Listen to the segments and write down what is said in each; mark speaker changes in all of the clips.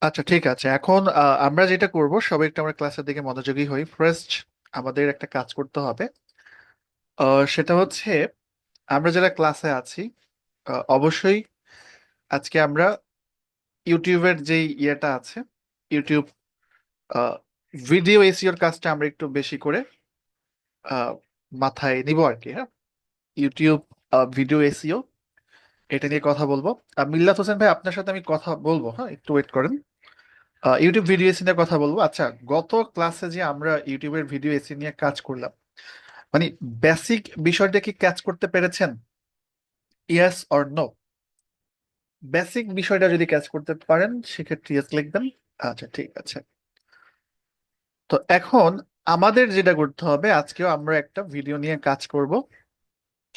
Speaker 1: আচ্ছা, ঠিক আছে। এখন আমরা যেটা করব, সবাই একটু আমরা ক্লাসের দিকে মনোযোগী হই। ফার্স্ট আমাদের একটা কাজ করতে হবে। সেটা হচ্ছে, আমরা যারা ক্লাসে আছি, অবশ্যই আজকে আমরা ইউটিউবের যে ইয়েটা আছে, ইউটিউব ভিডিও এসইওর কাজটা আমরা একটু বেশি করে আহ, মাথায় নিব আর কি। হ্যাঁ, ইউটিউব ভিডিও এসইও, এটা নিয়ে কথা বলবো। মিল্লাত হোসেন ভাই, আপনার সাথে আমি কথা বলবো। হ্যাঁ, একটু ওয়েট করেন। ইউটিউব ভিডিও এসি নিয়ে কথা বলবো। আচ্ছা, গত ক্লাসে যে আমরা ইউটিউবের ভিডিও এসি নিয়ে কাজ করলাম, মানে বেসিক বিষয়টা কি ক্যাচ করতে পেরেছেন? Yes or no? বেসিক বিষয়টা যদি ক্যাচ করতে পারেন সেক্ষেত্রে ইয়েস লিখবেন। আচ্ছা, ঠিক আছে। তো এখন আমাদের যেটা করতে হবে, আজকেও আমরা একটা ভিডিও নিয়ে কাজ করব।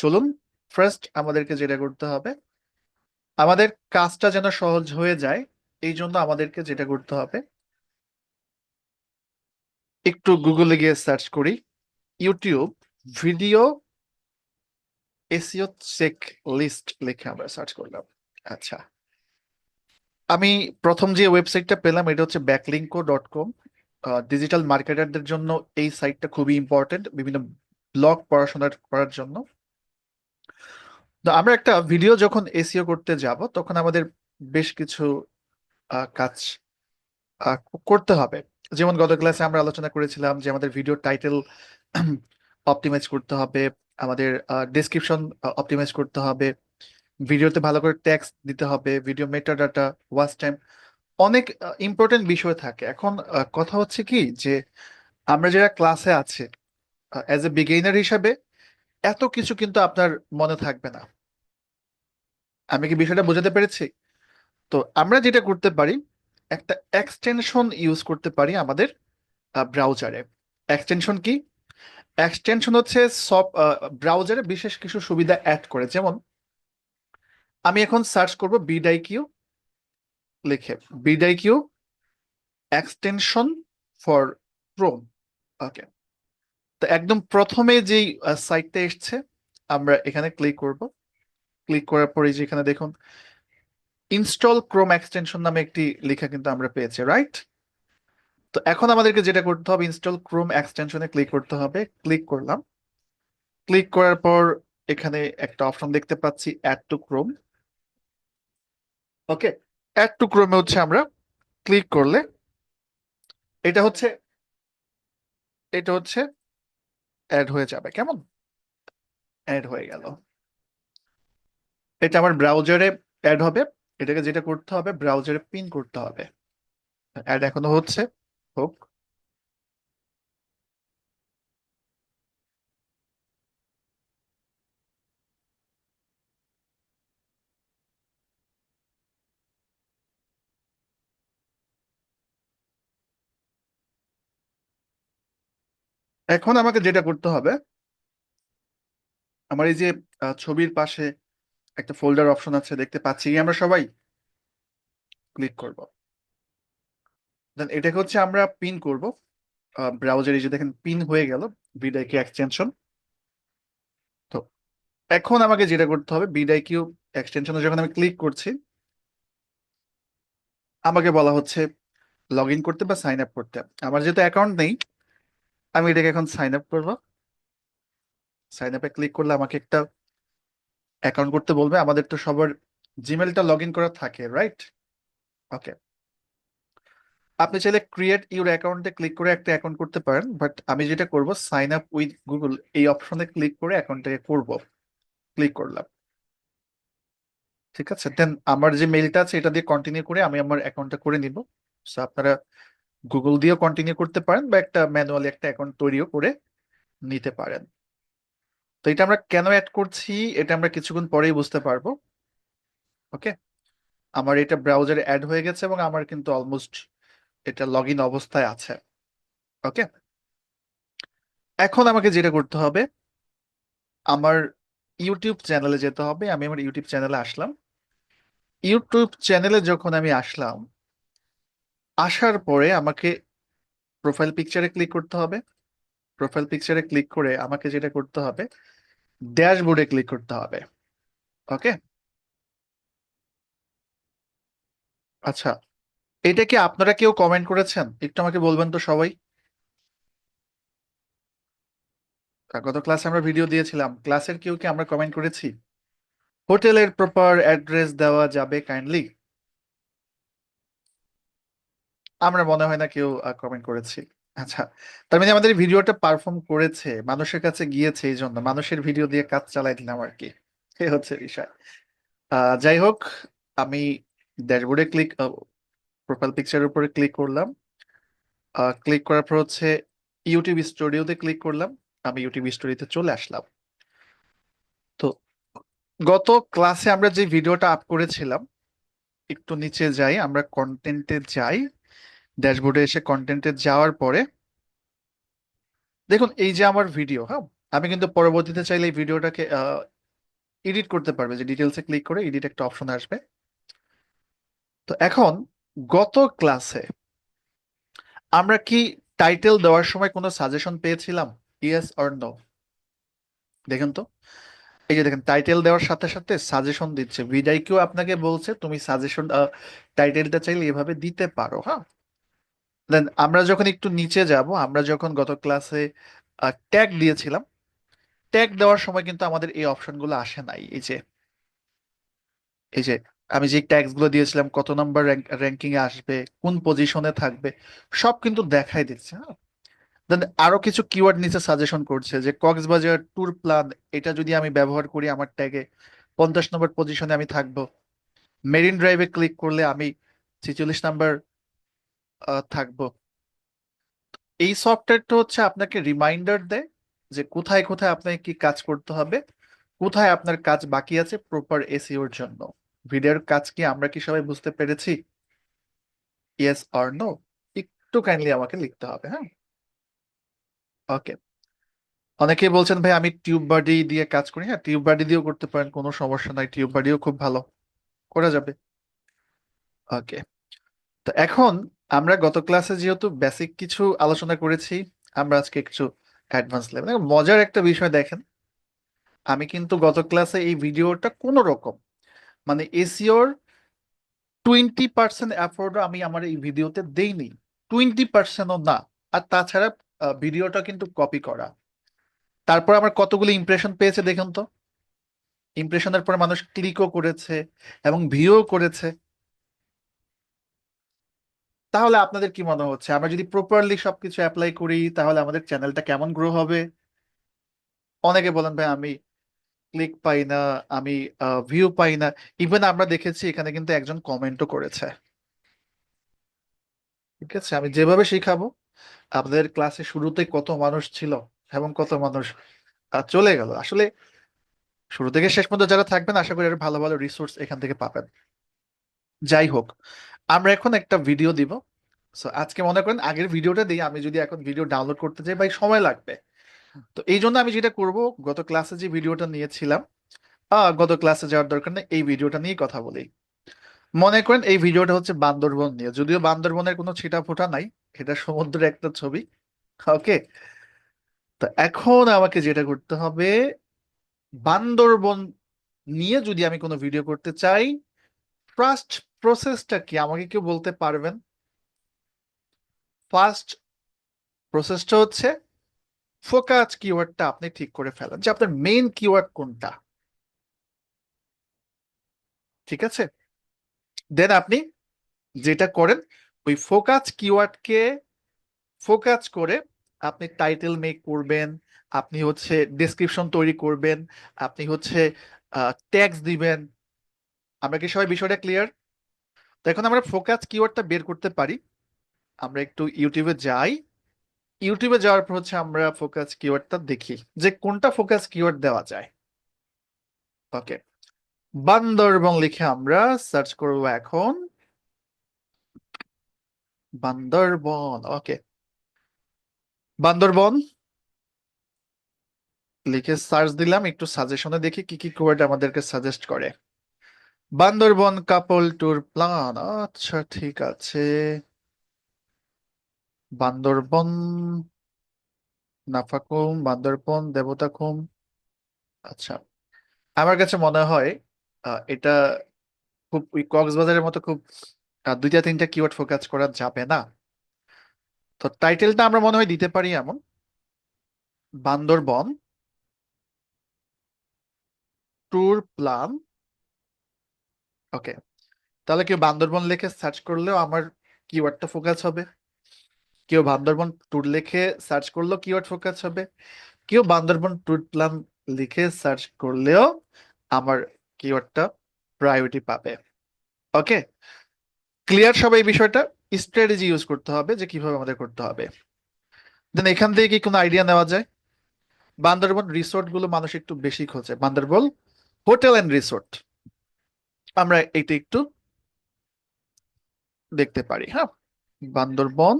Speaker 1: চলুন, ফার্স্ট আমাদেরকে যেটা করতে হবে, আমাদের কাজটা যেন সহজ হয়ে যায়, এই জন্য আমাদেরকে যেটা করতে হবে, একটু গুগলে গিয়ে সার্চ করি। YouTube video SEO checklist লিখে আমরা সার্চ করলাম। আচ্ছা, আমি প্রথম যে ওয়েবসাইটটা পেলাম এটা হচ্ছে ব্যাকলিঙ্কো.com। ডিজিটাল মার্কেটারদের জন্য এই সাইটটা খুবই ইম্পর্টেন্ট, বিভিন্ন ব্লগ পড়াশোনা করার জন্য। তো আমরা একটা ভিডিও যখন এসইও করতে যাব, তখন আমাদের বেশ কিছু কাজ আহ, করতে হবে। যেমন গত ক্লাসে আমরা আলোচনা করেছিলাম যে আমাদের ভিডিও টাইটেল অপটিমাইজ করতে হবে, আমাদের ডেসক্রিপশন অপটিমাইজ করতে হবে, ভিডিওতে ভালো করে টেক্সট দিতে হবে, video meta data, watch time, অনেক ইম্পর্টেন্ট বিষয় থাকে। এখন কথা হচ্ছে কি যে আমরা যারা ক্লাসে আছে, অ্যাজ এ বিগিনার হিসাবে এত কিছু কিন্তু আপনার মনে থাকবে না। আমি কি বিষয়টা বোঝাতে পেরেছি? তো আমরা যেটা করতে পারি, একটা এক্সটেনশন ইউজ করতে পারি আমাদের ব্রাউজারে। এক্সটেনশন কি? এক্সটেনশন হচ্ছে সব ব্রাউজারে বিশেষ কিছু সুবিধা অ্যাড করে। যেমন আমি এখন সার্চ করব বিডাইকিউ লিখে, বিডাইকিউ এক্সটেনশন ফর ক্রোম। ওকে, তো একদম প্রথমে যেই সাইটটা এসছে, আমরা এখানে ক্লিক করব। ক্লিক করার পরে যে এখানে দেখুন ইনস্টল ক্রোম এক্সটেনশন নামে একটি লেখা কিন্তু আমরা পেয়েছি, রাইট? তো এখন আমাদেরকে যেটা করতে হবে, ইনস্টল ক্রোম এক্সটেনশনে ক্লিক করতে হবে। ক্লিক করলাম। ক্লিক করার পর এখানে একটা অপশন দেখতে পাচ্ছি, add to Chrome. Okay, add to ক্রোমে হচ্ছে আমরা ক্লিক করলে এটা হচ্ছে এটা হচ্ছে অ্যাড হয়ে যাবে। কেমন? অ্যাড হয়ে গেল। এটা আমার ব্রাউজারে অ্যাড হবে। এটাকে যেটা করতে হবে, ব্রাউজারে পিন করতে হবে। অ্যাড এখনো হচ্ছে, হোক। এখন আমাকে যেটা করতে হবে, আমার এই যে ছবির পাশে একটা ফোল্ডার অপশন আছে দেখতে পাচ্ছি আমরা সবাই, ক্লিক করব। দেন এটাকে হচ্ছে আমরা পিন করব ব্রাউজারে। যে দেখেন পিন হয়ে গেল, বিডাইকিউ এক্সটেনশন। তো এখন আমাকে যেটা করতে হবে, বিডাইকিউ এক্সটেনশনে যখন আমি ক্লিক করছি, আমাকে বলা হচ্ছে লগ ইন করতে বা সাইন আপ করতে। আমার যেহেতু অ্যাকাউন্ট নেই, আমি এটাকে এখন সাইন আপ করবো। সাইন আপে ক্লিক করলে আমাকে একটা অ্যাকাউন্ট করতে বলবে। আমাদের তো সবার জিমেলটা লগ ইন করা থাকে, রাইট? ওকে, আপনি চাইলে ক্রিয়েট ইউর অ্যাকাউন্টে ক্লিক করে একটা অ্যাকাউন্ট করতে পারেন, বাট আমি যেটা করব, সাইন আপ উইথ গুগল এই অপশনে ক্লিক করে অ্যাকাউন্টটাকে করব। ক্লিক করলাম। ঠিক আছে, দেন আমার যে মেইলটা আছে এটা দিয়ে কন্টিনিউ করে আমি আমার অ্যাকাউন্টটা করে নিব। সো আপনারা গুগল দিয়েও কন্টিনিউ করতে পারেন বা একটা ম্যানুয়ালি একটা অ্যাকাউন্ট তৈরিও করে নিতে পারেন। তো এটা আমরা কেন অ্যাড করছি, এটা আমরা কিছুক্ষণ পরেই বুঝতে পারবো। ওকে, আমার এটা ব্রাউজারে অ্যাড হয়ে গেছে এবং আমার কিন্তু অলমোস্ট এটা লগ ইন অবস্থায় আছে। ওকে, এখন আমাকে যেটা করতে হবে, আমার ইউটিউব চ্যানেলে যেতে হবে। আমি আমার ইউটিউব চ্যানেলে আসলাম। ইউটিউব চ্যানেলে যখন আমি আসলাম, আসার পরে আমাকে প্রোফাইল পিকচারে ক্লিক করতে হবে। প্রোফাইল পিকচারে ক্লিক করে আমাকে যেটা করতে হবে, ড্যাশবোর্ডে ক্লিক করতে হবে। ওকে, আচ্ছা, এটা কি আপনারা কেউ কমেন্ট করেছেন? একটু আমাকে বলবেন তো সবাই। গত ক্লাসে আমরা ভিডিও দিয়েছিলাম, ক্লাসের কেউ কি আমরা কমেন্ট করেছি? হোটেলের প্রপার অ্যাড্রেস দেওয়া যাবে কাইন্ডলি? আমরা মনে হয় না কেউ কমেন্ট করেছি। আচ্ছা, তার মানে আমাদের ভিডিওটা পারফর্ম করেছে, মানুষের কাছে গিয়েছে, এই জন্য মানুষের ভিডিও দিয়ে কাজ চালাই দিলাম আর কি। এই হচ্ছে বিষয়। যাই হোক, আমি ড্যাশবোর্ডে প্রোফাইল পিকচারের উপরে ক্লিক করলাম। ক্লিক করার পর হচ্ছে ইউটিউব স্টুডিওতে ক্লিক করলাম। আমি ইউটিউব স্টুডিওতে চলে আসলাম। তো গত ক্লাসে আমরা যে ভিডিওটা আপ করেছিলাম, একটু নিচে যাই, আমরা কন্টেন্টে যাই। ড্যাশবোর্ডে এসে কন্টেন্টে যাওয়ার পরে দেখুন এই যে আমার ভিডিও, হ্যাঁ, আমি কিন্তু পরবর্তীতে চাইলে এই ভিডিওটাকে এডিট করতে পারবে, যে ডিটেলসে ক্লিক করে এডিট একটা অপশন আসবে। তো এখন গত ক্লাসে আমরা কি টাইটেল দেওয়ার সময় কোনো সাজেশন পেয়েছিলাম? Yes or no? দেখেন তো, এই যে দেখেন টাইটেল দেওয়ার সাথে সাথে সাজেশন দিচ্ছে, ভিডিও আপনাকে বলছে তুমি সাজেশন টাইটেলটা চাইলে এভাবে দিতে পারো, হ্যাঁ। দেন আমরা যখন একটু নিচে যাব, আমরা যখন গত ক্লাসে ট্যাগ দিয়েছিলাম, ট্যাগ দেওয়ার সময় কিন্তু আমাদের এই অপশনগুলো আসে নাই। এই যে আমি যে ট্যাগস গুলো দিয়েছিলাম, কত নাম্বার র্যাঙ্কিং এ আসবে, কোন পজিশনে থাকবে, সব কিন্তু দেখাই দিচ্ছে, হ্যাঁ। দেন আরো কিছু কিওয়ার্ড নিচে সাজেশন করছে যে কক্সবাজার ট্যুর প্ল্যান, এটা যদি আমি ব্যবহার করি আমার ট্যাগে 50 নম্বর পজিশনে আমি থাকবো। মেরিন ড্রাইভে ক্লিক করলে আমি 46 নাম্বার থাকবো। এই সফটওয়্যারটা হচ্ছে আপনাকে রিমাইন্ডার দেয় যে কোথায় কোথায় আপনাকে কি কাজ করতে হবে, কোথায় আপনার কাজ বাকি আছে প্রপার এসইওর জন্য। ভিডিওর কাজ কি আমরা কি সবাই বুঝতে পেরেছি? Yes or no? একটু কাইন্ডলি আমাকে লিখতে হবে, হ্যাঁ। ওকে। অনেকেই বলছেন ভাই আমি টিউব বাডি দিয়ে কাজ করি। হ্যাঁ, টিউব বাডি দিয়েও করতে পারেন, কোনো সমস্যা নাই, টিউব বাডিও খুব ভালো, করা যাবে। ওকে। তো এখন আমরা গত ক্লাসে যেহেতু বেসিক কিছু আলোচনা করেছি, আমরা আজকে কিছু অ্যাডভান্স লেভেল। মজার একটা বিষয় দেখেন, আমি কিন্তু গত ক্লাসে এই ভিডিওটা কোন রকম মানে এসিওর 20% এফোর্টও আমি আমার এই ভিডিওতে দেইনি, 20%ও না। আর তাছাড়া ভিডিওটা কিন্তু কপি করা। তারপর আমার কতগুলো ইমপ্রেশন পেয়েছে দেখুন তো। ইমপ্রেশনের পর মানুষ ক্লিকও করেছে এবং ভিউও করেছে। তাহলে আপনাদের কি মনে হচ্ছে আমরা যদি প্রপারলি সবকিছু অ্যাপ্লাই করি তাহলে আমাদের চ্যানেলটা কেমন গ্রো হবে? অনেকে বলেন ভাই আমি ক্লিক পাই না, আমি ভিউ পাই না। ইভেন আমরা দেখেছি এখানে কিন্তু একজন কমেন্টও করেছে। ঠিক আছে, আমি যেভাবে শিখাবো, আপনাদের ক্লাসে শুরুতে কত মানুষ ছিল এবং কত মানুষ চলে গেল আসলে। শুরু থেকে শেষ পর্যন্ত যারা থাকবেন আশা করি আরো ভালো ভালো রিসোর্স এখান থেকে পাবেন। যাই হোক, আমরা এখন একটা ভিডিও দিব। সো আজকে মনে করেন আগের ভিডিওটা দিই, আমি যদি এখন ভিডিও ডাউনলোড করতে যাই ভাই সময় লাগবে। তো এই জন্য আমি যেটা করব, গত ক্লাসে যে ভিডিওটা নিয়েছিলাম, গত ক্লাসে যাওয়ার দরকার নেই, এই ভিডিওটা নিয়ে কথা বলি। মনে করেন এই ভিডিওটা হচ্ছে বান্দরবন নিয়ে, যদিও বান্দরবনের কোনো ছিটা ফোঁটা নাই, এটা সমুদ্রের একটা ছবি। ওকে। তো এখন আমাকে যেটা করতে হবে, বান্দরবন নিয়ে যদি আমি কোনো ভিডিও করতে চাই, ফার্স্ট প্রসেসটা কি আমাকে কেউ বলতে পারবেন? ফার্স্ট প্রসেসটা হচ্ছে ফোকাস কিওয়ার্ডটা আপনি ঠিক করে ফেলেন যে আপনার মেইন কিওয়ার্ড কোনটা। ঠিক আছে, দেন আপনি যেটা করেন, ওই ফোকাস কিওয়ার্ডকে ফোকাস করে আপনি টাইটেল মেক করবেন, আপনি হচ্ছে ডেসক্রিপশন তৈরি করবেন, আপনি হচ্ছে ট্যাগস দিবেন। আমরা কি সবাই বিষয়টা ক্লিয়ার? তো এখন আমরা ফোকাস কিওয়ার্ডটা বের করতে পারি। আমরা একটু ইউটিউবে যাই। ইউটিউবে যাওয়ার পর হচ্ছে আমরা ফোকাস কিওয়ার্ডটা দেখি যে কোনটা ফোকাস কিওয়ার্ড দেওয়া যায়। ওকে, বান্দরবন লিখে আমরা সার্চ করব এখন। বান্দরবন, ওকে। বান্দরবন লিখে সার্চ দিলাম, একটু সাজেশনে দেখি কি কি কিওয়ার্ড আমাদেরকে সাজেস্ট করে। বান্দরবন কাপল ট্যুর প্ল্যান, আচ্ছা ঠিক আছে। বান্দরবন, নাফাকুম, বান্দরবন, দেবতাখুম। আচ্ছা, আমার কাছে মনে হয় এটা খুব ওই কক্সবাজারের মতো খুব আর দুইটা তিনটা কিওয়ার্ড ফোকাস করা যাবে না। তো টাইটেলটা আমরা মনে হয় দিতে পারি এমন, বান্দরবন ট্যুর প্ল্যান। ওকে, তাহলে কেউ বান্দরবন লিখে সার্চ করলেও আমার কিওয়ার্ডটা ফোকাস হবে, কেউ বান্দরবন ট্যুর লিখে সার্চ করলেও কিওয়ার্ড ফোকাস হবে, কেউ বান্দরবন ট্যুর প্ল্যান লিখে সার্চ করলেও আমার কিওয়ার্ডটা প্রায়োরিটি পাবে। ওকে, ক্লিয়ার সবাই এই বিষয়টা? স্ট্র্যাটেজি ইউজ করতে হবে যে কিভাবে আমাদের করতে হবে। দেন এখান থেকে কি কোনো আইডিয়া নেওয়া যায়? বান্দরবন রিসোর্ট গুলো মানুষ একটু বেশি খোঁজে, বান্দরবন হোটেল এন্ড রিসোর্ট, আমরা এটা একটু দেখতে পারি। হ্যাঁ, বান্দরবন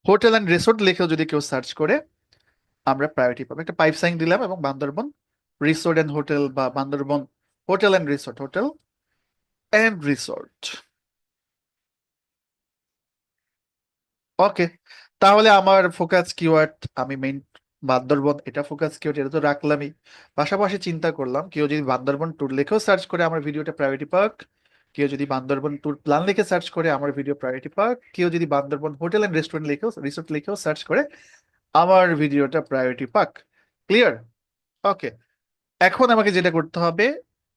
Speaker 1: হোটেল এন্ড রিসোর্ট লিখেও যদি কেউ সার্চ করে আমরা প্রায়োরিটি পাবো। একটা পাইপ সাইন দিলাম এবং বান্দরবন রিসোর্ট এন্ড হোটেল বা Bandarban hotel and resort, hotel and resort. Okay, তাহলে আমার ফোকাস কিওয়ার্ড, আমি মেইন বান্দরবন এটা ফোকাস কিওয়ার্ড, এটা তো রাখলামই। পাশাপাশি চিন্তা করলাম কেউ যদি বান্দরবন ট্যুর লিখেও সার্চ করে আমার ভিডিওটা প্রায়োরিটি পাক, কেউ যদি বান্দরবন ট্যুর প্ল্যান লিখে সার্চ করে আমার ভিডিও প্রায়োরিটি পাক, কেউ যদি বান্দরবন হোটেল এন্ড রেস্টুরেন্ট লিখেও রিসোর্ট লিখেও সার্চ করে আমার ভিডিওটা প্রায়োরিটি পাক। ক্লিয়ার? ওকে, এখন আমাকে যেটা করতে হবে,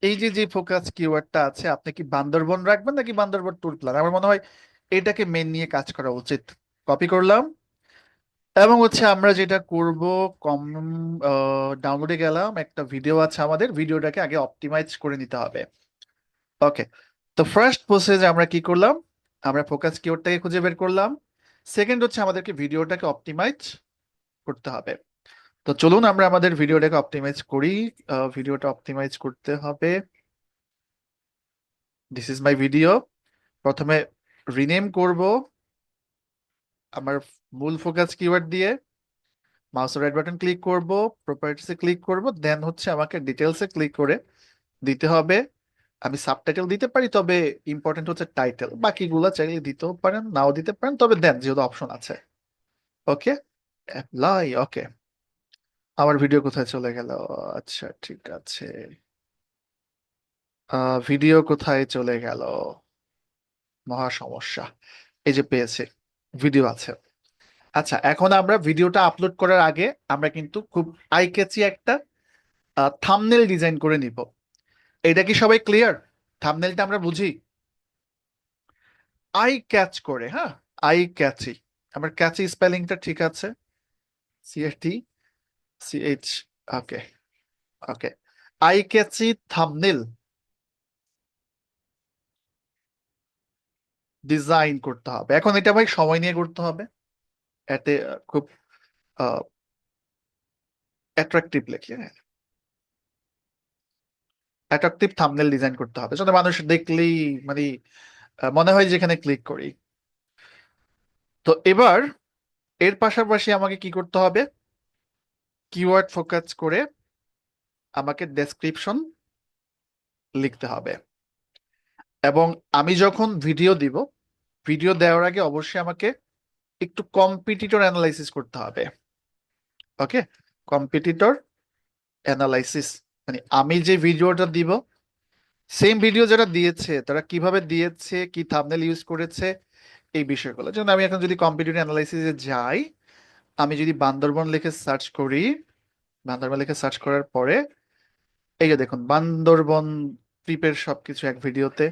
Speaker 1: এই যে যে ফোকাস কিওয়ার্ডটা আছে, আপনি কি বান্দরবন রাখবেন নাকি বান্দরবন ট্যুর প্ল্যান? আমার মনে হয় এটাকে মেন নিয়ে কাজ করা উচিত। কপি করলাম এবং হচ্ছে আমরা যেটা করব, কম ডাউনলোডে গেলাম, একটা ভিডিও আছে, আমাদের ভিডিওটাকে আগে অপটিমাইজ করে নিতে হবে। ওকে, তো ফার্স্ট প্রসেস আমরা কি করলাম, আমরা ফোকাস কিওয়ার্ডটাকে খুঁজে বের করলাম। সেকেন্ড হচ্ছে আমাদেরকে ভিডিওটাকে অপটিমাইজ করতে হবে। তো চলুন আমরা আমাদের ভিডিওটাকে অপটিমাইজ করি। ভিডিওটা অপটিমাইজ করতে হবে। This is my video. প্রথমে রিনেম করব আমার মূল ফোকাস কিওয়ার্ড দিয়ে, মাউসের রাইট বাটন ক্লিক করব, প্রপার্টিসে ক্লিক করব, দেন হচ্ছে আমাকে ডিটেলসে ক্লিক করে দিতে হবে। আমি সাবটাইটেল দিতে পারি, তবে ইম্পর্টেন্ট হচ্ছে টাইটেল, বাকিগুলা চাইলে দিতেও পারেন নাও দিতে পারেন, তবে দেন যেহেতু অপশন আছে। ওকে, অ্যাপ্লাই। ওকে, আমার ভিডিও কোথায় চলে গেল? আচ্ছা ঠিক আছে, ভিডিও কোথায় চলে গেল? মহা সমস্যা। এই যে পেয়েছে, ভিডিও আছে। আচ্ছা, এখন আমরা ভিডিওটা আপলোড করার আগে আমরা কিন্তু খুব আই ক্যাচি একটা থাম্বনেল ডিজাইন করে নিব। এটা কি সবাই ক্লিয়ার? থাম্বনেলটা আমরা বুঝি, আই ক্যাচ করে। হ্যাঁ, আই ক্যাচি, আমার ক্যাচি স্পেলিংটা ঠিক আছে, CATCH। ওকে, ওকে, আই ক্যাচি থাম্বনেল ডিজাইন করতে হবে। এখন এটা ভাই সময় নিয়ে করতে হবে, এতে খুব অ্যাট্রাকটিভ লেখি, হ্যাঁ, অ্যাট্রাকটিভ থাম্বনেল ডিজাইন করতে হবে যাতে মানুষ দেখলেই মানে মনে হয় যেখানে ক্লিক করি। তো এবার এর পাশাপাশি আমাকে কি করতে হবে, কিওয়ার্ড ফোকাস করে আমাকে ডেসক্রিপশন লিখতে হবে। এবং আমি যখন ভিডিও দিব, ভিডিও দেওয়ার আগে অবশ্যই আমাকে একটু কম্পিটিটর অ্যানালাইসিস করতে হবে। ওকে, কম্পিটিটর অ্যানালাইসিস মানে আমি যে ভিডিওটা দিব, সেম ভিডিও যারা দিয়েছে তারা কিভাবে দিয়েছে, কি থাম্বনেল ইউজ করেছে, এই বিষয়গুলো। যেমন আমি এখন যদি কম্পিটিটর অ্যানালাইসিসে যাই, আমি যদি বান্দরবন লিখে সার্চ করি, বান্দরবন লিখে সার্চ করার পরে এই যে দেখুন বান্দরবন ট্রিপের সবকিছু এক ভিডিওতে।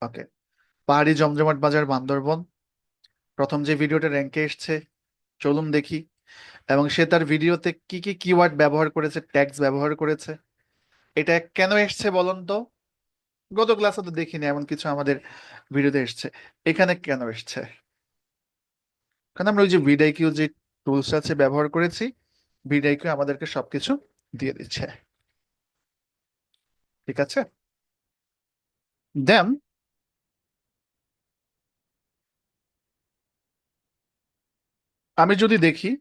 Speaker 1: ওকে, পাহাড়ি জমজমাট বাজার বান্দরবন, প্রথম যে ভিডিওটা র্যাঙ্কে এসছে, চলুন দেখি। এবং সে তার ভিডিওতে কি কি কিওয়ার্ড ব্যবহার করেছে, ট্যাগস ব্যবহার করেছে। এটা কেন এসছে বলুন তো? গত ক্লাসে তো দেখিনি এমন কিছু আমাদের ভিডিওতে এসছে, এখানে কেন এসছে? কারণ আমরা ওই যে ভিডিআইকিউ যে টুলস আছে ব্যবহার করেছি, ভিডিআইকিউ আমাদেরকে সবকিছু দিয়ে দিচ্ছে। ঠিক আছে, দেন আমি যদি দেখি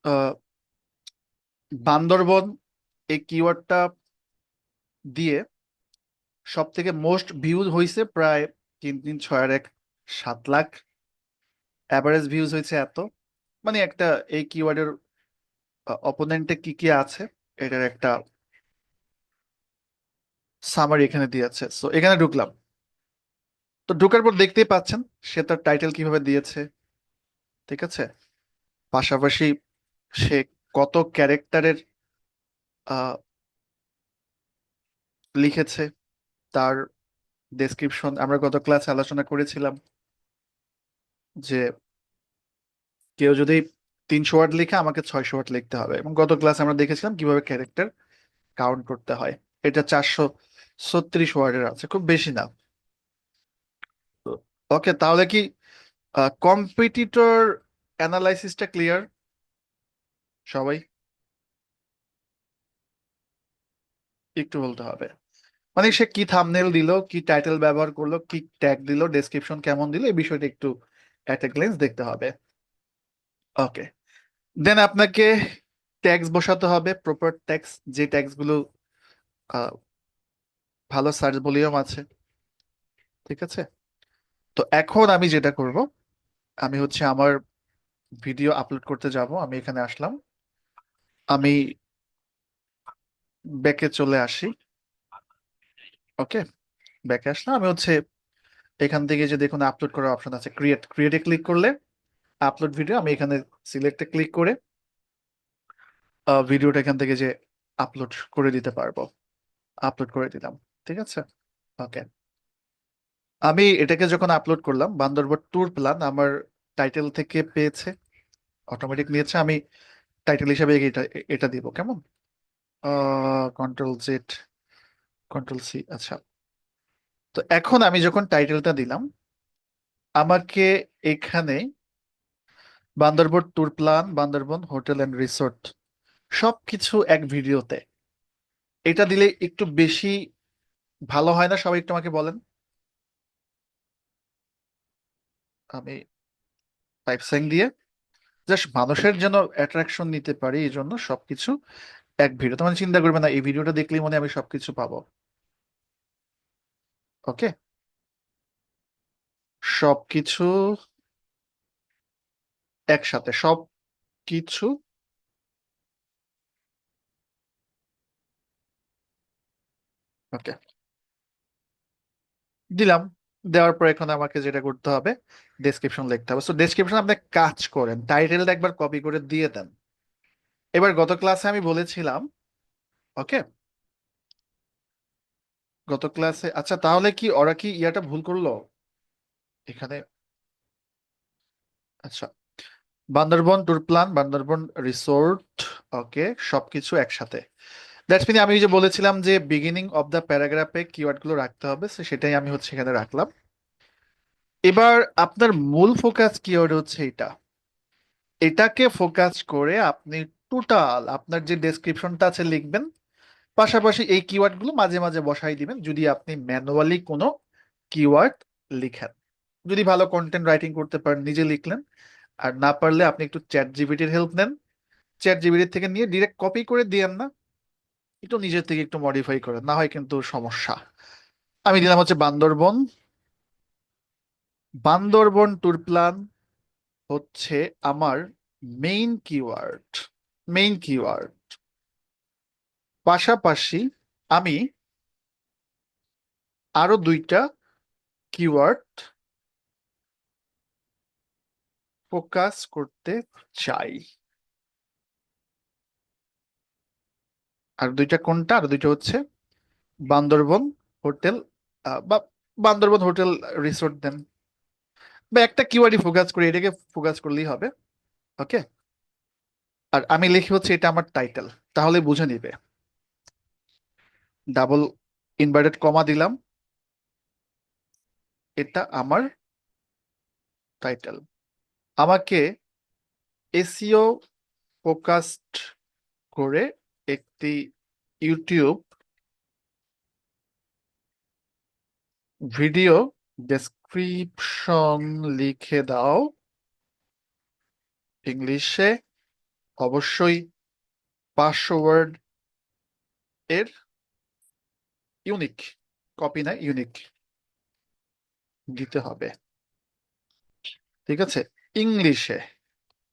Speaker 1: আহ, বান্দরবন এই কিওয়ার্ডটা দিয়ে সব থেকে মোস্ট ভিউজ হয়েছে প্রায় 3 3 6 আর 1 7 লাখ, অ্যাভারেজ ভিউজ হয়েছে এত। মানে একটা এই কিওয়ার্ডের অপোনেন্টে কি কি আছে এটার একটা সামারি এখানে দিয়েছে, সো এখানে ঢুকলাম। তো ঢোকার পর দেখতেই পাচ্ছেন সে তার টাইটেল কিভাবে দিয়েছে, ঠিক আছে। পাশাপাশি সে কত ক্যারেক্টারের লিখেছে, তার ডেসক্রিপশন আমরা গত ক্লাসে আলোচনা করেছিলাম যে কেউ যদি 300 ওয়ার্ড লিখে আমাকে 600 ওয়ার্ড লিখতে হবে, এবং গত ক্লাসে আমরা দেখেছিলাম কিভাবে ক্যারেক্টার কাউন্ট করতে হয়। এটা 436 ওয়ার্ডের আছে, খুব বেশি না। ওকে, তাহলে কি কম্পিটিটর অ্যানালাইসিসটা ক্লিয়ার সবাই? একটু বলতে হবে, মানে সে কি থাম্বনেল দিল, কি টাইটেল ব্যবহার করলো, কি ট্যাগ দিল, ডেসক্রিপশন কেমন দিল, এই বিষয়টা একটু অ্যাট এ গ্লেন্স দেখতে হবে। ওকে, দেন আপনাকে ট্যাগস বসাতে হবে, প্রপার ট্যাগস, যে ট্যাগস গুলো আহ, ভালো সার্চ ভলিউম আছে, ঠিক আছে। তো এখন আমি যেটা করব, আমি হচ্ছে আমার ভিডিও আপলোড করতে যাব। আমি এখানে আসলাম, আমি ব্যাকে চলে আসি। ওকে, ব্যাকে আসলাম, আমি হচ্ছে এখান থেকে যে দেখুন আপলোড করার অপশন আছে, ক্রিয়েটে ক্লিক করলে আপলোড ভিডিও, আমি এখানে সিলেক্টে ক্লিক করে ভিডিওটা এখান থেকে যে আপলোড করে দিতে পারবো। আপলোড করে দিলাম, ঠিক আছে। ওকে, আমি এটাকে যখন আপলোড করলাম, বান্দরবন ট্যুর প্ল্যান আমার টাইটেল থেকে পেয়েছে, অটোমেটিক নিয়েছে। আমি টাইটেল হিসাবে এটা এটা দিব, কেমন, কন্ট্রোল Z, কন্ট্রোল C। আচ্ছা, তো এখন আমি যখন টাইটেলটা দিলাম, আমাকে এখানে Bandarban tour plan, Bandarban hotel and resort সবকিছু এক ভিডিওতে, এটা দিলে একটু বেশি ভালো হয় না? সবাই একটু আমাকে বলেন। আমি টাইপ সাইন দিয়ে জাস্ট মানুষের যেন অ্যাট্রাকশন নিতে পারি, এই জন্য সবকিছু এক ভিডিও। তোমার চিন্তা করবে না এই ভিডিওটা দেখলেই মনে হয় আমি সবকিছু পাবো। ওকে, সবকিছু একসাথে, সব কিছু। ওকে, দিলাম। দেওয়ার পর এখন আমাকে যেটা করতে হবে, ডেসক্রিপশন লিখতে হবে। সো ডেসক্রিপশন আপনি কাজ করেন, টাইটেলটা একবার কপি করে দিয়ে দেন। এবার গত ক্লাসে আমি বলেছিলাম, ওকে, গত ক্লাসে, আচ্ছা তাহলে কি ওরা কি ইয়াটা ভুল করলো এখানে? আচ্ছা, Bandarban tour plan, Bandarban resort, okay, সবকিছু একসাথে। দ্যাটস মিন আমি যে বলেছিলাম যে বিগিনিং অফ দ্য প্যারাগ্রাফে কিওয়ার্ড গুলো রাখতে হবে, so সেটাই আমি হচ্ছে এখানে রাখলাম। এবার আপনার মূল ফোকাস কিওয়ার্ড হচ্ছে এটা, এটাকে ফোকাস করে আপনি টোটাল আপনার যে ডেসক্রিপশনটা আছে লিখবেন। পাশাপাশি এই কিওয়ার্ড গুলো মাঝে মাঝে বসাই দিবেন যদি আপনি ম্যানুয়ালি কোনো কিওয়ার্ড লিখেন। যদি ভালো কন্টেন্ট রাইটিং করতে পারেন নিজে লিখলেন, আর না পারলে আপনি একটু চ্যাট জিপিটির হেল্প নেন। চ্যাট জিপিটি থেকে নিয়ে ডিরেক্ট কপি করে দিয়েন না, একটু নিজের থেকে একটু মডিফাই করেন, না হয় কিন্তু সমস্যা। আমি দিলাম হচ্ছে বান্দরবন, বান্দরবন ট্যুর প্ল্যান হচ্ছে আমার মেইন কিওয়ার্ড, মেইন কিওয়ার্ড। পাশাপাশি আমি আরো দুইটা কিওয়ার্ড ফোকাস করতে চাই। আর দুইটা কোনটা? আর দুইটা হচ্ছে বান্দরবন হোটেল, বা বান্দরবন হোটেল রিসোর্ট দেন, বা একটা কিওয়ার্ডই ফোকাস করি, এটাকে ফোকাস করলেই হবে। ওকে, আর আমি লিখি হচ্ছে এটা আমার টাইটেল, তাহলে বুঝে নিবে। ডাবল ইনভার্টেড কমা দিলাম, এটা আমার টাইটেল। আমাকে এসইও ফোকাসড করে একটি ইউটিউব ভিডিও ডেসক্রিপশন লিখে দাও, ইংলিশে, অবশ্যই 500 ওয়ার্ড এর, ইউনিক, কপি না, ইউনিক দিতে হবে, ঠিক আছে, ইংলিশে।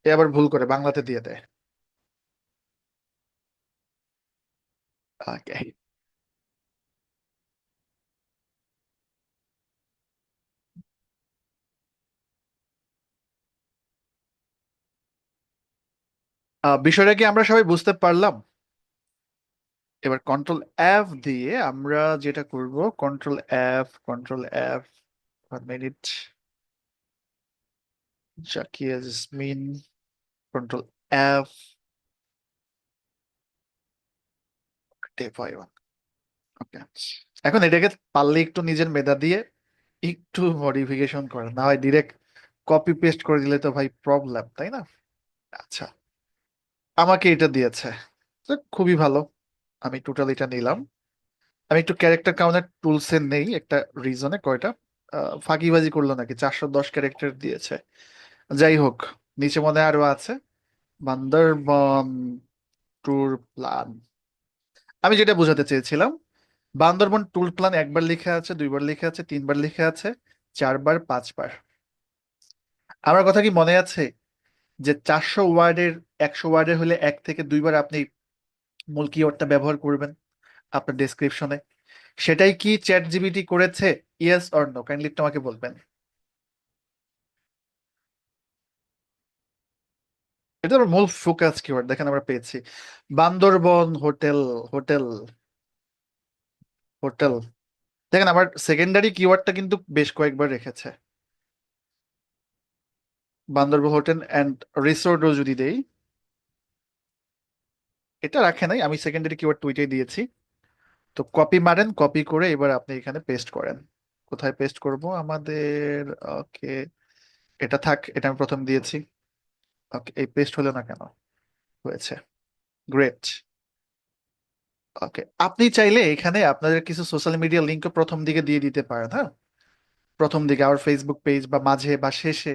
Speaker 1: এ আবার ভুল করে বাংলাতে দিয়ে দেয়। ওকে, বিষয়টা কি আমরা সবাই বুঝতে পারলাম? এবার কন্ট্রোল এফ দিয়ে আমরা যেটা করব, control F, 1 minute, Zakia Jesmin, control F, tap okay. এখন এটাকে পারলে একটু নিজের মেধা দিয়ে একটু মডিফিকেশন করে, না হয় ডিরেক্ট কপি পেস্ট করে দিলে তো ভাই প্রবলেম, তাই না? আচ্ছা, আমাকে এটা দিয়েছে, তো খুবই ভালো। আমি টোটাল এটা নিলাম। আমি একটু ক্যারেক্টার কাউন্টার টুলসে নেই একটা রিজনে কয়টা ফাঁকিবাজি করলো নাকি, 410 ক্যারেক্টার দিয়েছে। যাই হোক, নিচে মনে হয় আরো আছে, বান্দরবন ট্যুর প্ল্যান। আমি যেটা বোঝাতে চেয়েছিলাম, বান্দরবন ট্যুর প্ল্যান একবার লেখা আছে, দুইবার লেখা আছে, তিনবার লেখা আছে, চারবার, পাঁচবার। আমার কথা কি মনে আছে যে 400 ওয়ার্ডের, 100 ওয়ার্ডের হলে 1 থেকে 2বার আপনি মূল কিওয়ার্ডটা ব্যবহার করবেন আপনার ডেসক্রিপশনে? সেটাই কি চ্যাট জিপিটি করেছে? ইয়েস অর নো, কাইন্ডলি একটু আমাকে বলবেন। এটা আমার মূল ফোকাস কিওয়ার্ড, দেখেন আমরা পেয়েছি বান্দরবন হোটেল, হোটেল, হোটেল। দেখেন আমার সেকেন্ডারি কিওয়ার্ডটা কিন্তু বেশ কয়েকবার রেখেছে, বান্দরবন হোটেল অ্যান্ড রিসোর্টও যদি দেই, এটা রাখে নাই, আমি সেকেন্ডারি কিওয়ার্ড টুইটাই দিয়েছি। তো কপি মারেন, কপি করে এবার আপনি এখানে পেস্ট করেন। কোথায় পেস্ট করব আমাদের? ওকে, এটা থাক, এটা আমি প্রথম দিয়েছি। ওকে, এই পেস্ট হলো না কেন? হয়েছে, গ্রেট। ওকে, আপনি চাইলে এখানে আপনাদের কিছু সোশ্যাল মিডিয়া লিঙ্কও প্রথম দিকে দিয়ে দিতে পারেন, হ্যাঁ? প্রথম দিকে আর ফেসবুক পেজ বা মাঝে বা শেষে,